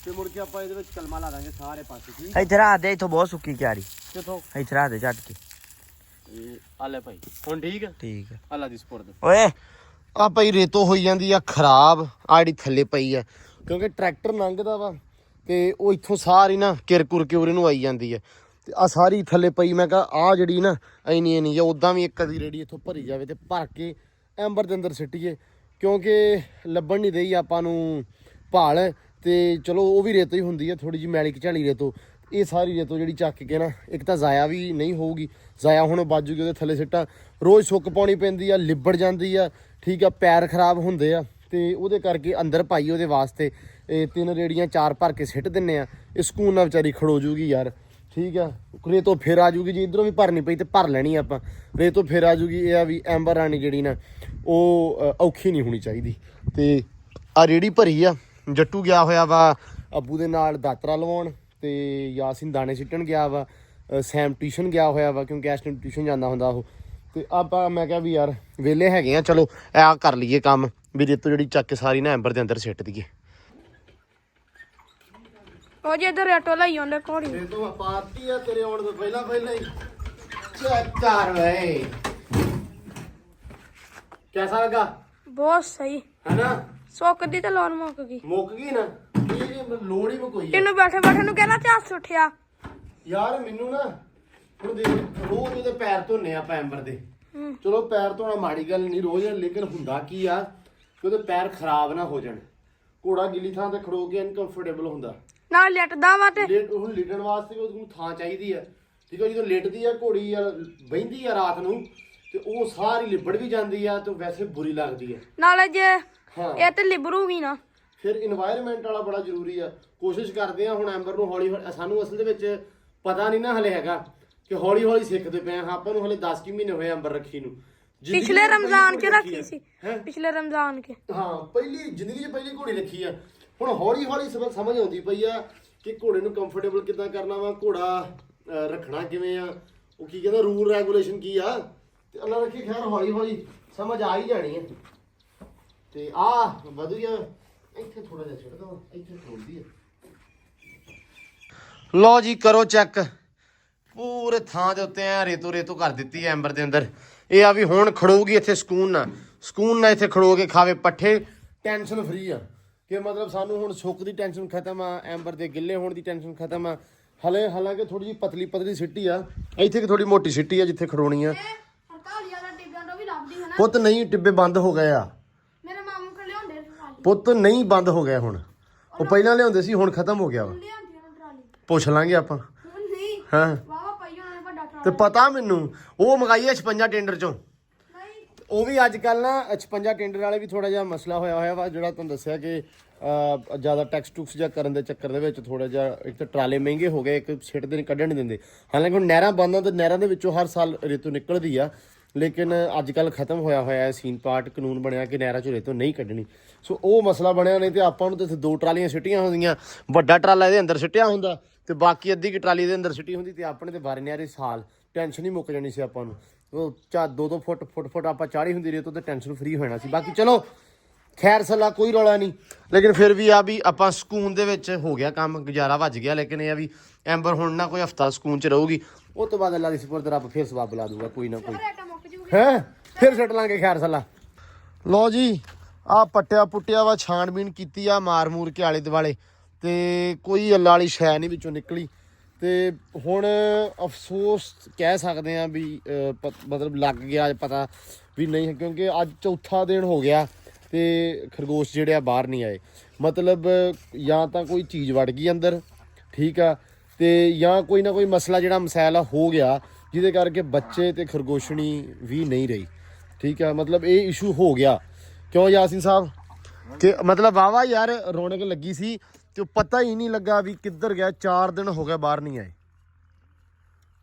ਤੇ ਮੁੜ ਕੇ ਆਪਾਂ ਇਹਦੇ ਵਿੱਚ ਕਲਮਾ ਲਾ ਦਾਂਗੇ ਸਾਰੇ ਪਾਸੇ। ਠੀਕ ਇੱਥੇ ਰਾਤ ਦੇ, ਇੱਥੋਂ ਬਹੁਤ ਸੁੱਕੀ ਕਿਆਰੀ, ਕਿਥੋਂ ਇੱਥੇ ਰਾਤ ਦੇ ਝੱਟ ਕੇ। ਆ ਲੈ ਭਾਈ ਹੁਣ ਠੀਕ ਆ। ਠੀਕ ਹੈ ਅੱਲਾ ਦੀ ਸਪੁਰਦ। ਓਏ ਆ ਭਾਈ ਰੇਤੋ ਹੋਈ ਜਾਂਦੀ ਆ ਖਰਾਬ, ਆ ਜਿਹੜੀ ਥੱਲੇ ਪਈ ਆ ਕਿਉਂਕਿ ਟਰੈਕਟਰ ਲੰਘਦਾ ਵਾ ਤੇ ਉਹ ਇੱਥੋਂ ਸਾਰੀ ਨਾ ਕਿਰ ਕੁਰ ਕੇ ਉਰੇ ਨੂੰ ਆਈ ਜਾਂਦੀ ਆ ਤੇ ਆ ਸਾਰੀ ਥੱਲੇ ਪਈ। ਮੈਂ ਕਿਹਾ ਆ ਜਿਹੜੀ ਨਾ ਐਨੀ ਜਾਂ ਉਦਾਂ ਵੀ ਇੱਕ ਅੱਧੀ ਰੇੜੀ ਇੱਥੋਂ ਭਰੀ ਜਾਵੇ ਤੇ ਭਰ ਕੇ ਐਂਬਰ ਦੇ ਅੰਦਰ ਸਿੱਟੀਏ ਕਿਉਂਕਿ ਲੱਭਣ ਨਹੀਂ ਰਹੀ ਆਪਾਂ ਨੂੰ ਭਾਲ। ਤੇ ਚਲੋ ਉਹ ਵੀ ਰੇਤੋ ਹੀ ਹੁੰਦੀ ਆ, ਥੋੜੀ ਜਿਹੀ ਮੈਲੀ ਝਾਲੀ ਰੇਤੋ। ਇਹ ਸਾਰੀ ਰੇਤੋ ਜਿਹੜੀ ਚੱਕ ਕੇ ਨਾ ਇੱਕ ਤਾਂ ਜ਼ਾਇਆ ਵੀ ਨਹੀਂ ਹੋਊਗੀ, ਜ਼ਾਇਆ ਹੁਣ ਬਾਜੂਗੀ ਉਹਦੇ ਥੱਲੇ ਸਿੱਟਾਂ, ਰੋਜ਼ ਸੁੱਕ ਪਾਉਣੀ ਪੈਂਦੀ ਆ, ਲਿਬੜ ਜਾਂਦੀ ਆ। ਠੀਕ ਆ, ਪੈਰ ਖਰਾਬ ਹੁੰਦੇ ਆ ਤੇ ਉਹਦੇ ਕਰਕੇ ਅੰਦਰ ਪਾਈ ਉਹਦੇ ਵਾਸਤੇ ਇਹ 3 ਰੇੜੀਆਂ 4 ਭਰ ਕੇ ਸਿੱਟ ਦਿੰਨੇ ਆ। ਇਹ ਸਕੂਨ ਨਾਲ ਵਿਚਾਰੀ ਖੜੋ ਜੂਗੀ ਯਾਰ। ਠੀਕ ਆ, ਰੇਤੋ ਫਿਰ ਆ ਜੂਗੀ, ਜੇ ਇਧਰੋਂ ਵੀ ਭਰਨੀ ਪਈ ਤੇ ਭਰ ਲੈਣੀ ਆਪਾਂ। ਰੇਤੋ ਫਿਰ ਆ ਜੂਗੀ। ਇਹ ਆ ਵੀ ਐਂਬਰ ਰਾਣੀ ਜਿਹੜੀ ਨਾ ਉਹ ਔਖੀ ਨਹੀਂ ਹੋਣੀ ਚਾਹੀਦੀ। ਤੇ ਆ ਰੇੜੀ ਭਰੀ ਆ, ਜੱਟੂ ਗਿਆ ਹੋਇਆ ਵਾ ਅੱਬੂ ਦੇ ਨਾਲ ਦਾਤਰਾ ਲਵਾਉਣ ਤੇ ਯਾਸੀਨ ਦਾਣੇ ਸਿੱਟਣ ਗਿਆ ਵਾ, ਸੈਮ ਟਿਊਸ਼ਨ ਗਿਆ ਹੋਇਆ ਵਾ ਕਿਉਂਕਿ ਇਸ ਟਾਈਮ ਟਿਊਸ਼ਨ ਜਾਂਦਾ ਹੁੰਦਾ ਉਹ। ਤੇ ਆਪਾਂ ਮੈਂ ਕਿਹਾ ਵੀ ਯਾਰ ਵਿਹਲੇ ਹੈਗੇ ਆ, ਚਲੋ ਐ ਕਰ ਲਈਏ ਕੰਮ ਵੀ ਰੇਤੋ ਜਿਹੜੀ ਚੱਕ ਕੇ ਸਾਰੀ ਨਾ ਐਂਬਰ ਦੇ ਅੰਦਰ ਸਿੱਟ ਦਈਏ। ਉਹ ਜੇ ਇਧਰ ਰੇਟੋ ਲਈ ਆਉਂਦੇ ਘੋੜੀ। ਰੇਤੋ ਪਾਰਟੀ ਆ ਤੇਰੇ ਆਉਣ ਤੋਂ ਪਹਿਲਾਂ ਹੀ ਚੈੱਕ ਕਰ ਵੇ। ਕਿਹਦਾ ਲੱਗਾ? ਬਹੁਤ ਸਹੀ। ਹੈਨਾ ਸੁੱਕਦੀ ਤੇ ਲੋਨ ਮੁੱਕ ਗਈ। ਮੁੱਕ ਗਈ ਨਾ, ਇਹ ਲੋੜ ਹੀ ਕੋਈ ਤੈਨੂੰ ਬੈਠੇ ਬੈਠੇ ਨੂੰ ਕਹਿਣਾ ਝੱਸ ਉੱਠਿਆ ਯਾਰ। ਮੈਨੂੰ ਨਾ ਹੁਣ ਦੇਖ ਰੋਜ਼ ਉਹਦੇ ਪੈਰ ਧੋਨੇ ਆਪਾਂ ਐਂਬਰ ਦੇ। ਚਲੋ ਪੈਰ ਧੋਣਾ ਮਾੜੀ ਗੱਲ ਨਹੀਂ ਰੋਜ਼, ਲੇਕਿਨ ਹੁੰਦਾ ਕੀ ਆ ਕਿ ਉਹਦੇ ਪੈਰ ਖਰਾਬ ਨਾ ਹੋ ਜਾਣ। ਘੋੜਾ ਗਿੱਲੀ ਥਾਂ ਤੇ ਖੜੋ ਕੇ ਅਨਕੰਫਰਟੇਬਲ ਹੁੰਦਾ, ਨਾਲ ਲਿਟਦਾ ਵਾ ਤੇ ਹੁਣ ਲਿਟਣ ਵਾਸਤੇ ਵੀ ਉਹਨੂੰ ਥਾਂ ਚਾਹੀਦੀ ਆ। ਠੀਕ ਆ, ਜਦੋਂ ਲਿਟਦੀ ਆ ਘੋੜੀ ਆ ਬਹਿੰਦੀ ਆ ਰਾਤ ਨੂੰ ਤੇ ਉਹ ਸਾਰੀ ਲਿਬੜ ਵੀ ਜਾਂਦੀ ਆ ਤੇ ਵੈਸੇ ਬੁਰੀ ਲੱਗਦੀ ਆ। ਨਾਲੇ ਜੇ ਹਾਂ ਇਹ ਤੇ ਲਿਬਰੂਗੀ ਨਾ। ਫਿਰ ਇਨਵਾਇਰਨਮੈਂਟ ਵਾਲਾ ਬੜਾ ਜ਼ਰੂਰੀ ਆ। ਕੋਸ਼ਿਸ਼ ਕਰਦੇ ਆ ਹੁਣ ਐਂਬਰ ਨੂੰ ਹੌਲੀ ਹੌਲੀ, ਸਾਨੂੰ ਅਸਲ ਦੇ ਵਿੱਚ ਪਤਾ ਨਹੀਂ ਨਾ ਹਲੇ ਹੈਗਾ ਕਿ ਹੌਲੀ ਹੌਲੀ ਸਿੱਖਦੇ ਪਏ ਆ। ਆਪਾਂ ਨੂੰ ਹਲੇ 10 ਕੁ ਮਹੀਨੇ ਹੋਏ ਐਂਬਰ ਰੱਖੀ ਨੂੰ। ਪਿਛਲੇ ਰਮਜ਼ਾਨ ਚ ਰੱਖੀ ਸੀ, ਪਿਛਲੇ ਰਮਜ਼ਾਨ ਕੇ। ਹਾਂ ਪਹਿਲੀ ਜ਼ਿੰਦਗੀ 'ਚ ਪਹਿਲੀ ਘੋੜੀ ਰੱਖੀ ਆ। ਹੁਣ ਹੌਲੀ ਹੌਲੀ ਸਮਝ ਆਉਂਦੀ ਪਈ ਆ ਕਿ ਘੋੜੇ ਨੂੰ ਕੰਫਰਟੇਬਲ ਕਿੱਦਾਂ ਕਰਨਾ ਵਾ, ਘੋੜਾ ਰੱਖਣਾ ਕਿਵੇਂ ਆ, ਉਹ ਕੀ ਕਹਿੰਦਾ ਰੂਲ ਰੈਗੂਲੇਸ਼ਨ ਕੀ ਆ। ਤੇ ਅੱਲਾ ਰੱਖੀ ਖੈਰ ਹੌਲੀ ਹੌਲੀ ਸਮਝ ਆ ਹੀ ਜਾਣੀ ਆ। ਤੇ ਆ ਵਧੀਆ ਇੱਥੇ ਥੋੜਾ ਜਿਹਾ ਛੱਡ ਦੋ, ਇੱਥੇ ਥੋੜਦੀ ਆ। ਲਓ ਜੀ ਕਰੋ ਚੈੱਕ, ਪੂਰੇ ਥਾਂ ਦੇ ਉੱਤੇ ਐ ਰੇਤੋ ਕਰ ਦਿੱਤੀ ਐ ਐਂਬਰ ਦੇ ਅੰਦਰ। ਇਹ ਆ ਵੀ ਹੁਣ ਖੜੋਗੀ ਇੱਥੇ ਸਕੂਨ ਨਾਲ ਇੱਥੇ ਖੜੋ ਕੇ ਖਾਵੇ ਪੱਠੇ, ਟੈਨਸ਼ਨ ਫਰੀ ਆ ਕਿ ਮਤਲਬ ਸਾਨੂੰ ਹੁਣ ਸੁੱਕ ਦੀ ਟੈਨਸ਼ਨ ਖਤਮ ਆ, ਐਂਬਰ ਦੇ ਗਿੱਲੇ ਹੋਣ ਦੀ ਟੈਨਸ਼ਨ ਖਤਮ ਆ। ਹਾਲਾਂਕਿ ਥੋੜੀ ਜਿਹੀ ਪਤਲੀ ਸਿੱਟੀ ਆ, ਇੱਥੇ ਕਿ ਥੋੜੀ ਮੋਟੀ ਸਿੱਟੀ ਆ ਜਿੱਥੇ ਖੜੋਣੀ ਆ। ਪੁੱਤ ਨਹੀਂ ਟਿੱਬੇ ਬੰਦ ਹੋ ਗਏ ਆ, ਮੇਰੇ ਮਾਮੂ ਕੋਲ ਲਿਆਉਂਦੇ ਪੁੱਤ ਨਹੀਂ ਬੰਦ ਹੋ ਗਏ ਹੁਣ। ਉਹ ਪਹਿਲਾਂ ਲਿਆਉਂਦੇ ਸੀ, ਹੁਣ ਖਤਮ ਹੋ ਗਿਆ ਵਾ। ਪੁੱਛ ਲਾਂਗੇ ਆਪਾਂ। ਨਹੀਂ ਹਾਂ ਵਾਵਾ ਪਈ ਉਹਨਾਂ ਨੇ ਵੱਡਾ ਟਰਾਲੀ। ਤੇ ਪਤਾ ਮੈਨੂੰ ਉਹ ਮੰਗਾਈ ਆ 56 ਟੈਂਡਰ ਚੋਂ। ਉਹ ਵੀ ਅੱਜ ਕੱਲ ਨਾ 56 ਟੈਂਡਰ ਵਾਲੇ ਵੀ ਥੋੜਾ ਜਿਹਾ ਮਸਲਾ ਹੋਇਆ ਵਾ, ਜਿਹੜਾ ਤੁਹਾਨੂੰ ਦੱਸਿਆ ਕਿ ਜ਼ਿਆਦਾ ਟੈਕਸ ਟੁਕਸ ਜਾਂ ਕਰਨ ਦੇ ਚੱਕਰ ਦੇ ਵਿੱਚ ਥੋੜਾ ਜਿਹਾ ਇੱਕ ਤਾਂ ਟਰਾਲੇ ਮਹਿੰਗੇ ਹੋ ਗਏ, ਇੱਕ ਸਿੱਟਦੇ ਨਹੀਂ ਕੱਢਣ ਨਹੀਂ ਦਿੰਦੇ। ਹਾਲਾਂਕਿ ਹੁਣ ਨਹਿਰਾਂ ਬੰਦ ਆ ਤੇ ਨਹਿਰਾਂ ਦੇ ਵਿੱਚੋਂ ਹਰ ਸਾਲ ਰੇਤੋਂ ਨਿਕਲਦੀ ਆ, ਲੇਕਿਨ ਅੱਜ ਕੱਲ ਖਤਮ ਹੋਇਆ ਹੈ ਸੀਨ ਪਾਰਟ, ਕਾਨੂੰਨ ਬਣਿਆ ਕਿ ਨਹਿਰਾਂ ਚੋਂ ਰੇਤੋਂ ਨਹੀਂ ਕੱਢਣੀ। ਸੋ ਉਹ ਮਸਲਾ ਬਣਿਆ, ਨਹੀਂ ਤੇ ਆਪਾਂ ਨੂੰ ਤਾਂ 2 ਟਰਾਲੀਆਂ ਸਿੱਟੀਆਂ ਹੁੰਦੀਆਂ, ਵੱਡਾ ਟਰਾਲਾ ਇਹਦੇ ਅੰਦਰ ਸਿੱਟਿਆ ਹੁੰਦਾ ਤੇ ਬਾਕੀ ਅੱਧੀ ਕਿ ਟਰਾਲੀ ਦੇ ਅੰਦਰ ਸਿੱਟੀ ਹੁੰਦੀ ਤੇ ਆਪਣੇ ਤੇ ਬਾਰੇ ਨਿਆਰੇ ਸਾਲ ਟੈਨਸ਼ਨ ਹੀ ਮੁੱਕ ਜਾਣੀ ਸੀ ਆਪਾਂ ਨੂੰ। ਉਹ 2-2 ਫੁੱਟ ਆਪਾਂ ਚਾੜੀ ਹੁੰਦੀ ਰੇਤ ਤੇ ਟੈਨਸ਼ਨ ਫ੍ਰੀ ਹੋਣਾ ਸੀ। ਬਾਕੀ ਚਲੋ ਖੈਰ ਸੱਲਾ ਕੋਈ ਰੌਲਾ ਨਹੀਂ, ਲੇਕਿਨ ਫਿਰ ਵੀ ਆ ਵੀ ਆਪਾਂ ਸਕੂਨ ਦੇ ਵਿੱਚ ਹੋ ਗਿਆ ਕੰਮ, ਗੁਜ਼ਾਰਾ ਵੱਜ ਗਿਆ। ਲੇਕਿਨ ਇਹ ਆ ਵੀ ਐਂਬਰ ਹੁਣ ਨਾ ਕੋਈ ਹਫਤਾ ਸਕੂਨ 'ਚ ਰਹੂਗੀ, ਉਹ ਤੋਂ ਬਾਅਦ ਅੱਲਾ ਦੀ ਸਪੁਰਦ ਰੱਬ ਫਿਰ ਸਵਾਬ ਲਾ ਦੂਗਾ ਕੋਈ ਨਾ ਕੋਈ ਹੈ, ਫਿਰ ਛੱਡ ਲਾਂਗੇ ਖੈਰ ਸੱਲਾ। ਲਓ ਜੀ ਆ ਪੱਟਿਆ ਪੁੱਟਿਆ ਵਾ, ਛਾਣਬੀਣ ਕੀਤੀ ਆ ਮਾਰ ਮੂਰ ਕੇ ਆਲੇ ਦੁਆਲੇ, ਤੇ ਕੋਈ ਅੱਲਾ ਵਾਲੀ ਸ਼ੈ ਨਹੀਂ ਵਿੱਚੋਂ ਨਿਕਲੀ। ਤੇ ਹੁਣ ਅਫਸੋਸ ਕਹਿ ਸਕਦੇ ਆ ਵੀ ਮਤਲਬ ਲੱਗ ਗਿਆ ਪਤਾ ਵੀ ਨਹੀਂ, ਕਿਉਂਕਿ ਅੱਜ ਚੌਥਾ ਦਿਨ ਹੋ ਗਿਆ ਤੇ ਖਰਗੋਸ਼ ਜਿਹੜੇ ਆ ਬਾਹਰ ਨਹੀਂ ਆਏ। ਮਤਲਬ ਜਾਂ ਤਾਂ ਕੋਈ ਚੀਜ਼ ਵੜ ਗਈ ਅੰਦਰ, ਠੀਕ ਆ, ਤੇ ਜਾਂ ਕੋਈ ਨਾ ਕੋਈ ਮਸਲਾ ਜਿਹੜਾ ਮਸੈਲਾ ਹੋ ਗਿਆ ਜਿਹਦੇ ਕਰਕੇ ਬੱਚੇ ਤੇ ਖਰਗੋਸ਼ਣੀ ਵੀ ਨਹੀਂ ਰਹੀ, ਠੀਕ ਆ। ਮਤਲਬ ਇਹ ਇਸ਼ੂ ਹੋ ਗਿਆ ਕਿਉਂ ਯਾਸੀਨ ਸਾਹਿਬ ਕਿ ਮਤਲਬ ਵਾਵਾ ਯਾਰ ਰੌਣਕ ਲੱਗੀ ਸੀ ਤੇ ਪਤਾ ਹੀ ਨਹੀਂ ਲੱਗਾ ਵੀ ਕਿੱਧਰ ਗਿਆ। 4 ਦਿਨ ਹੋ ਗਏ ਬਾਹਰ ਨਹੀਂ ਆਏ,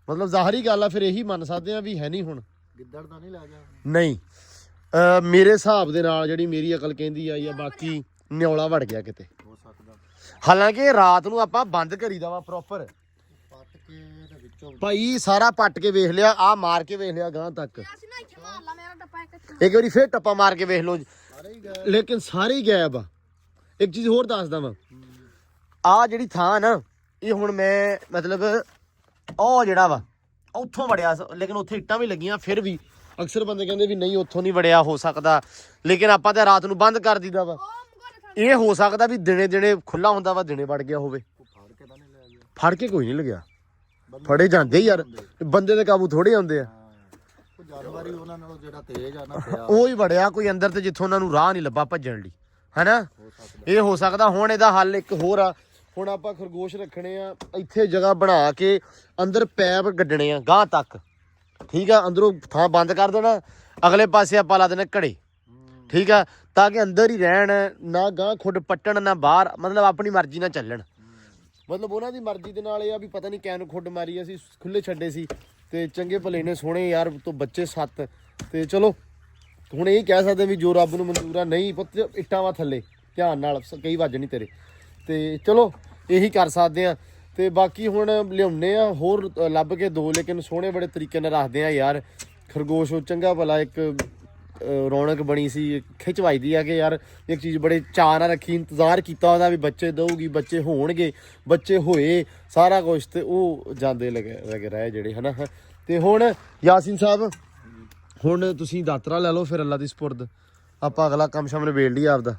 ਮਤਲਬ ਜ਼ਾਹਰੀ ਗੱਲ ਆ, ਫਿਰ ਇਹੀ ਮੰਨ ਸਕਦੇ ਆ ਵੀ ਹੈ ਨਹੀਂ ਹੁਣ। ਗਿੱਦੜ ਤਾਂ ਨਹੀਂ ਲੈ ਗਿਆ? ਨਹੀਂ ਮੇਰੇ ਹਿਸਾਬ ਦੇ ਨਾਲ ਜਿਹੜੀ ਮੇਰੀ ਅਕਲ ਕਹਿੰਦੀ ਆ ਜਾਂ ਬਾਕੀ ਨਿਉਲਾ ਵੜ ਗਿਆ ਕਿਤੇ, ਹੋ ਸਕਦਾ। ਹਾਲਾਂਕਿ ਰਾਤ ਨੂੰ ਆਪਾਂ ਬੰਦ ਕਰੀਦਾ ਵਾ ਪ੍ਰੋਪਰ, ਪੱਟ ਕੇ ਤੇ ਵਿੱਚੋਂ ਭਾਈ ਸਾਰਾ ਪੱਟ ਕੇ ਵੇਖ ਲਿਆ, ਆ ਮਾਰ ਕੇ ਵੇਖ ਲਿਆ ਗਾਂ ਤੱਕ, ਅਸੀਂ ਨਾ ਇੱਥੇ ਮਾਰ ਲਾ ਮੇਰਾ ਟੱਪਾ ਇੱਕ ਇੱਕ ਵਾਰੀ ਫੇਰ ਟੱਪਾ ਮਾਰ ਕੇ ਵੇਖ ਲਓ, ਸਾਰੇ ਹੀ ਗਏ। ਲੇਕਿਨ ਸਾਰੇ ਹੀ ਗਾਇਬ ਆ। ਇੱਕ ਚੀਜ਼ ਹੋਰ ਦੱਸਦਾ ਵਾਂ, ਆ ਜਿਹੜੀ ਥਾਂ ਨਾ ਇਹ ਹੁਣ ਮੈਂ ਮਤਲਬ ਉਹ ਜਿਹੜਾ ਵਾ ਉੱਥੋਂ ਵੜਿਆ, ਲੇਕਿਨ ਉੱਥੇ ਇੱਟਾਂ ਵੀ ਲੱਗੀਆਂ, ਫਿਰ ਵੀ ਅਕਸਰ ਬੰਦੇ ਕਹਿੰਦੇ ਵੀ ਨਹੀਂ ਉੱਥੋਂ ਨਹੀਂ ਵੜਿਆ ਹੋ ਸਕਦਾ, ਲੇਕਿਨ ਆਪਾਂ ਤਾਂ ਰਾਤ ਨੂੰ ਬੰਦ ਕਰ ਦੀਦਾ ਵਾ। ਇਹ ਹੋ ਸਕਦਾ ਵੀ ਦਿਨੇ ਦਿਨੇ ਖੁੱਲਾ ਹੁੰਦਾ ਵਾ, ਦਿਨੇ ਵੜ ਗਿਆ ਹੋਵੇ। ਫੜ ਕੇ ਤਾਂ ਨਹੀਂ ਲੈ ਗਿਆ? ਫੜ ਕੇ ਕੋਈ ਨਹੀਂ ਲੱਗਿਆ, ਫੜੇ ਜਾਂਦੇ ਯਾਰ, ਬੰਦੇ ਦੇ ਕਾਬੂ ਥੋੜੇ ਆਉਂਦੇ ਆ। ਕੋਈ ਜਾਨਵਰ ਹੀ ਉਹਨਾਂ ਨਾਲੋਂ ਜਿਹੜਾ ਤੇਜ਼ ਆ ਨਾ ਪਿਆ, ਉਹ ਹੀ ਵੜਿਆ ਕੋਈ ਅੰਦਰ ਤੇ ਜਿੱਥੋਂ ਉਹਨਾਂ ਨੂੰ ਰਾਹ ਨਹੀਂ ਲੱਭਾ ਭੱਜਣ ਲਈ, ਹੈਨਾ। ਇਹ ਹੋ ਸਕਦਾ। ਹੁਣ ਇਹਦਾ ਹੱਲ ਇੱਕ ਹੋਰ ਆ, ਹੁਣ ਆਪਾਂ ਖਰਗੋਸ਼ ਰੱਖਣੇ ਆ ਇੱਥੇ ਜਗ੍ਹਾ ਬਣਾ ਕੇ ਅੰਦਰ ਪੈਪ ਗੱਡਣੇ ਆ ਗਾਂ ਤੱਕ, ਠੀਕ ਆ। ਅੰਦਰੋਂ ਥਾਂ ਬੰਦ ਕਰ ਦੇਣਾ, ਅਗਲੇ ਪਾਸੇ ਆਪਾਂ ਲਾ ਦੇਣਾ ਘੜੇ, ਠੀਕ ਆ, ਤਾਂ ਕਿ ਅੰਦਰ ਹੀ ਰਹਿਣ, ਨਾ ਗਾਂ ਖੁੱਡ ਪੱਟਣ ਨਾ ਬਾਹਰ, ਮਤਲਬ ਆਪਣੀ ਮਰਜ਼ੀ ਨਾਲ ਚੱਲਣ। ਮਤਲਬ ਉਹਨਾਂ ਦੀ ਮਰਜ਼ੀ ਦੇ ਨਾਲ ਇਹ ਆ ਵੀ ਪਤਾ ਨਹੀਂ ਕਿਹਨੂੰ ਖੁੱਡ ਮਾਰੀ, ਅਸੀਂ ਖੁੱਲੇ ਛੱਡੇ ਸੀ ਤੇ ਚੰਗੇ ਭਲੇ ਨੇ ਸੋਹਣੇ ਯਾਰ ਤੋਂ ਬੱਚੇ 7, ਤੇ ਚਲੋ ਹੁਣ ਇਹ ਕਹਿ ਸਕਦੇ ਵੀ ਜੋ ਰੱਬ ਨੂੰ ਮਨਜ਼ੂਰ ਆ। ਨਹੀਂ ਪੁੱਤ ਇੱਟਾਂ ਵਾ ਥੱਲੇ, ਧਿਆਨ ਨਾਲ ਕਈ ਵੱਜ ਨਹੀਂ ਤੇਰੇ, ਤੇ ਚਲੋ ਇਹੀ ਕਰ ਸਕਦੇ ਆ। ਤੇ ਬਾਕੀ ਹੁਣ ਲਿਆਉਣੇ ਆ ਹੋਰ ਲੱਭ ਕੇ 2, ਲੇਕਿਨ ਸੋਹਣੇ ਬੜੇ ਤਰੀਕੇ ਨਾਲ ਰੱਖਦੇ ਆ ਯਾਰ ਖਰਗੋਸ਼। ਉਹ ਚੰਗਾ ਭਲਾ ਇੱਕ ਰੌਣਕ ਬਣੀ ਸੀ, ਖਿੱਚ ਵੱਜਦੀ ਆ ਕਿ ਯਾਰ ਇੱਕ ਚੀਜ਼ ਬੜੇ ਚਾਅ ਨਾਲ ਰੱਖੀ, ਇੰਤਜ਼ਾਰ ਕੀਤਾ ਉਹਦਾ ਵੀ ਬੱਚੇ ਦਊਗੀ, ਬੱਚੇ ਹੋਣਗੇ, ਬੱਚੇ ਹੋਏ ਸਾਰਾ ਕੁਛ, ਤੇ ਉਹ ਜਾਂਦੇ ਲੱਗੇ ਰਹੇ ਜਿਹੜੇ ਹਨਾ। ਤੇ ਹੁਣ ਯਾਸੀਨ ਸਾਹਿਬ ਹੁਣ ਤੁਸੀਂ ਦਾਤਰਾ ਲੈ ਲਓ, ਫਿਰ ਅੱਲਾ ਦੀ ਸਪੁਰਦ ਆਪਾਂ ਅਗਲਾ ਕੰਮ ਸ਼ਾਮ ਨਿਬੇੜ ਲਈ ਆਪਦਾ,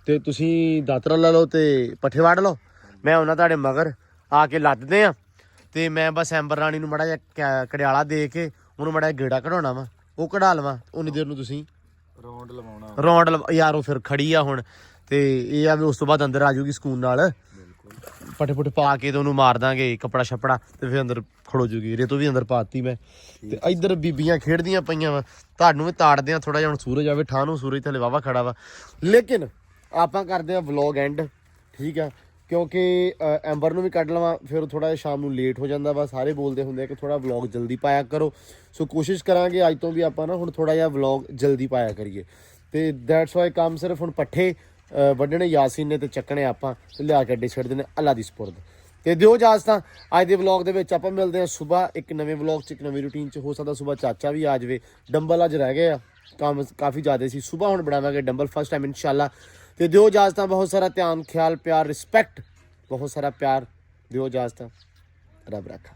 ਤੇ ਤੁਸੀਂ ਦਾਤਰਾ ਲੈ ਲਓ ਤੇ ਪੱਠੇ ਵੜ ਲਓ, ਮੈਂ ਉਹਨਾਂ ਤੁਹਾਡੇ ਮਗਰ ਆ ਕੇ ਲੱਦਦੇ ਆ। ਤੇ ਮੈਂ ਬਸ ਐਂਬਰ ਰਾਣੀ ਨੂੰ ਮਾੜਾ ਜਿਹਾ ਕੜਿਆਲਾ ਦੇ ਕੇ ਉਹਨੂੰ ਮਾੜਾ ਜਿਹਾ ਗੇੜਾ ਕਢਾਉਣਾ ਵਾ, ਉਹ ਕਢਾ ਲਵਾਂ, ਉਨੀ ਦੇਰ ਨੂੰ ਤੁਸੀਂ ਰੌਂਡ ਲਵਾਉਣਾ। ਰੌਂਡ ਯਾਰ ਉਹ ਫਿਰ ਖੜੀ ਆ ਹੁਣ, ਤੇ ਇਹ ਆ ਵੀ ਉਸ ਤੋਂ ਬਾਅਦ ਅੰਦਰ ਆ ਜਾਊਗੀ ਸਕੂਨ ਨਾਲ, ਪੱਠੇ ਪੁੱਠੇ ਪਾ ਕੇ ਤੇ ਉਹਨੂੰ ਮਾਰ ਦਾਂਗੇ ਕੱਪੜਾ ਛੱਪੜਾ, ਤੇ ਫਿਰ ਅੰਦਰ ਖੜੋ ਜੂਗੀ। ਰੇਤੋਂ ਵੀ ਅੰਦਰ ਪਾਤੀ ਮੈਂ, ਤੇ ਇੱਧਰ ਬੀਬੀਆਂ ਖੇਡਦੀਆਂ ਪਈਆਂ ਵਾ, ਤੁਹਾਨੂੰ ਵੀ ਤਾੜਦੇ ਆ ਥੋੜਾ ਜਿਹਾ। ਹੁਣ ਸੂਰਜ ਆਵੇ, ਠਾਹ ਨੂੰ ਸੂਰਜ ਥੱਲੇ ਵਾਵਾ ਖੜਾ ਵਾ, ਲੇਕਿਨ ਆਪਾਂ ਕਰਦੇ ਆ ਵਲੌਗ ਐਂਡ, ਠੀਕ ਆ, ਕਿਉਂਕਿ ਐਂਬਰ ਨੂੰ ਵੀ ਕੱਢ ਲਵਾਂ, ਫਿਰ ਥੋੜਾ ਜਿਹਾ ਸ਼ਾਮ ਨੂੰ ਲੇਟ ਹੋ ਜਾਂਦਾ ਵਾ। ਸਾਰੇ ਬੋਲਦੇ ਹੁੰਦੇ ਆ ਕਿ ਥੋੜਾ ਵਲੌਗ ਜਲਦੀ ਪਾਇਆ ਕਰੋ, ਸੋ ਕੋਸ਼ਿਸ਼ ਕਰਾਂਗੇ ਅੱਜ ਤੋਂ ਵੀ ਆਪਾਂ ਨਾ ਹੁਣ ਥੋੜਾ ਜਿਹਾ ਵਲੌਗ ਜਲਦੀ ਪਾਇਆ ਕਰੀਏ। ਤੇ ਦੈਟਸ ਵਾਈ ਕੰਮ ਸਿਰਫ ਹੁਣ ਪੱਠੇ ਵੱਢਣੇ ਯਾਸੀਨ ਨੇ ਤੇ ਚੱਕਣੇ ਆਪਾਂ, ਤੇ ਲਿਆ ਕੇ ਅੱਡੇ ਛੱਡ ਦੇਣੇ ਅੱਲਾ ਦੀ ਸਪੁਰਦ। ਤੇ ਦਿਓ ਇਜਾਜ਼ਤਾਂ ਅੱਜ ਦੇ ਵਲੌਗ ਦੇ ਵਿੱਚ। ਆਪਾਂ ਮਿਲਦੇ ਹਾਂ ਸੁਬਾਹ ਇੱਕ ਨਵੇਂ ਵਲੌਗ 'ਚ, ਇੱਕ ਨਵੀਂ ਰੂਟੀਨ 'ਚ। ਹੋ ਸਕਦਾ ਸੁਬਾਹ ਚਾਚਾ ਵੀ ਆ ਜਾਵੇ, ਡੰਬਲ ਅੱਜ ਰਹਿ ਗਏ ਆ, ਕੰਮ ਕਾਫੀ ਜ਼ਿਆਦਾ ਸੀ। ਸੁਬਾਹ ਹੁਣ ਬਣਾਵਾਂਗੇ ਡੰਬਲ ਫਸਟ ਟਾਈਮ ਇਨਸ਼ਾਅੱਲਾ। ਤੇ ਦਿਓ ਇਜਾਜ਼ਤਾਂ, ਬਹੁਤ ਸਾਰਾ ਧਿਆਨ, ਖਿਆਲ, ਪਿਆਰ, ਰਿਸਪੈਕਟ, ਬਹੁਤ ਸਾਰਾ ਪਿਆਰ, ਦਿਓ ਇਜਾਜ਼ਤਾਂ, ਰੱਬ ਰੱਖਾ।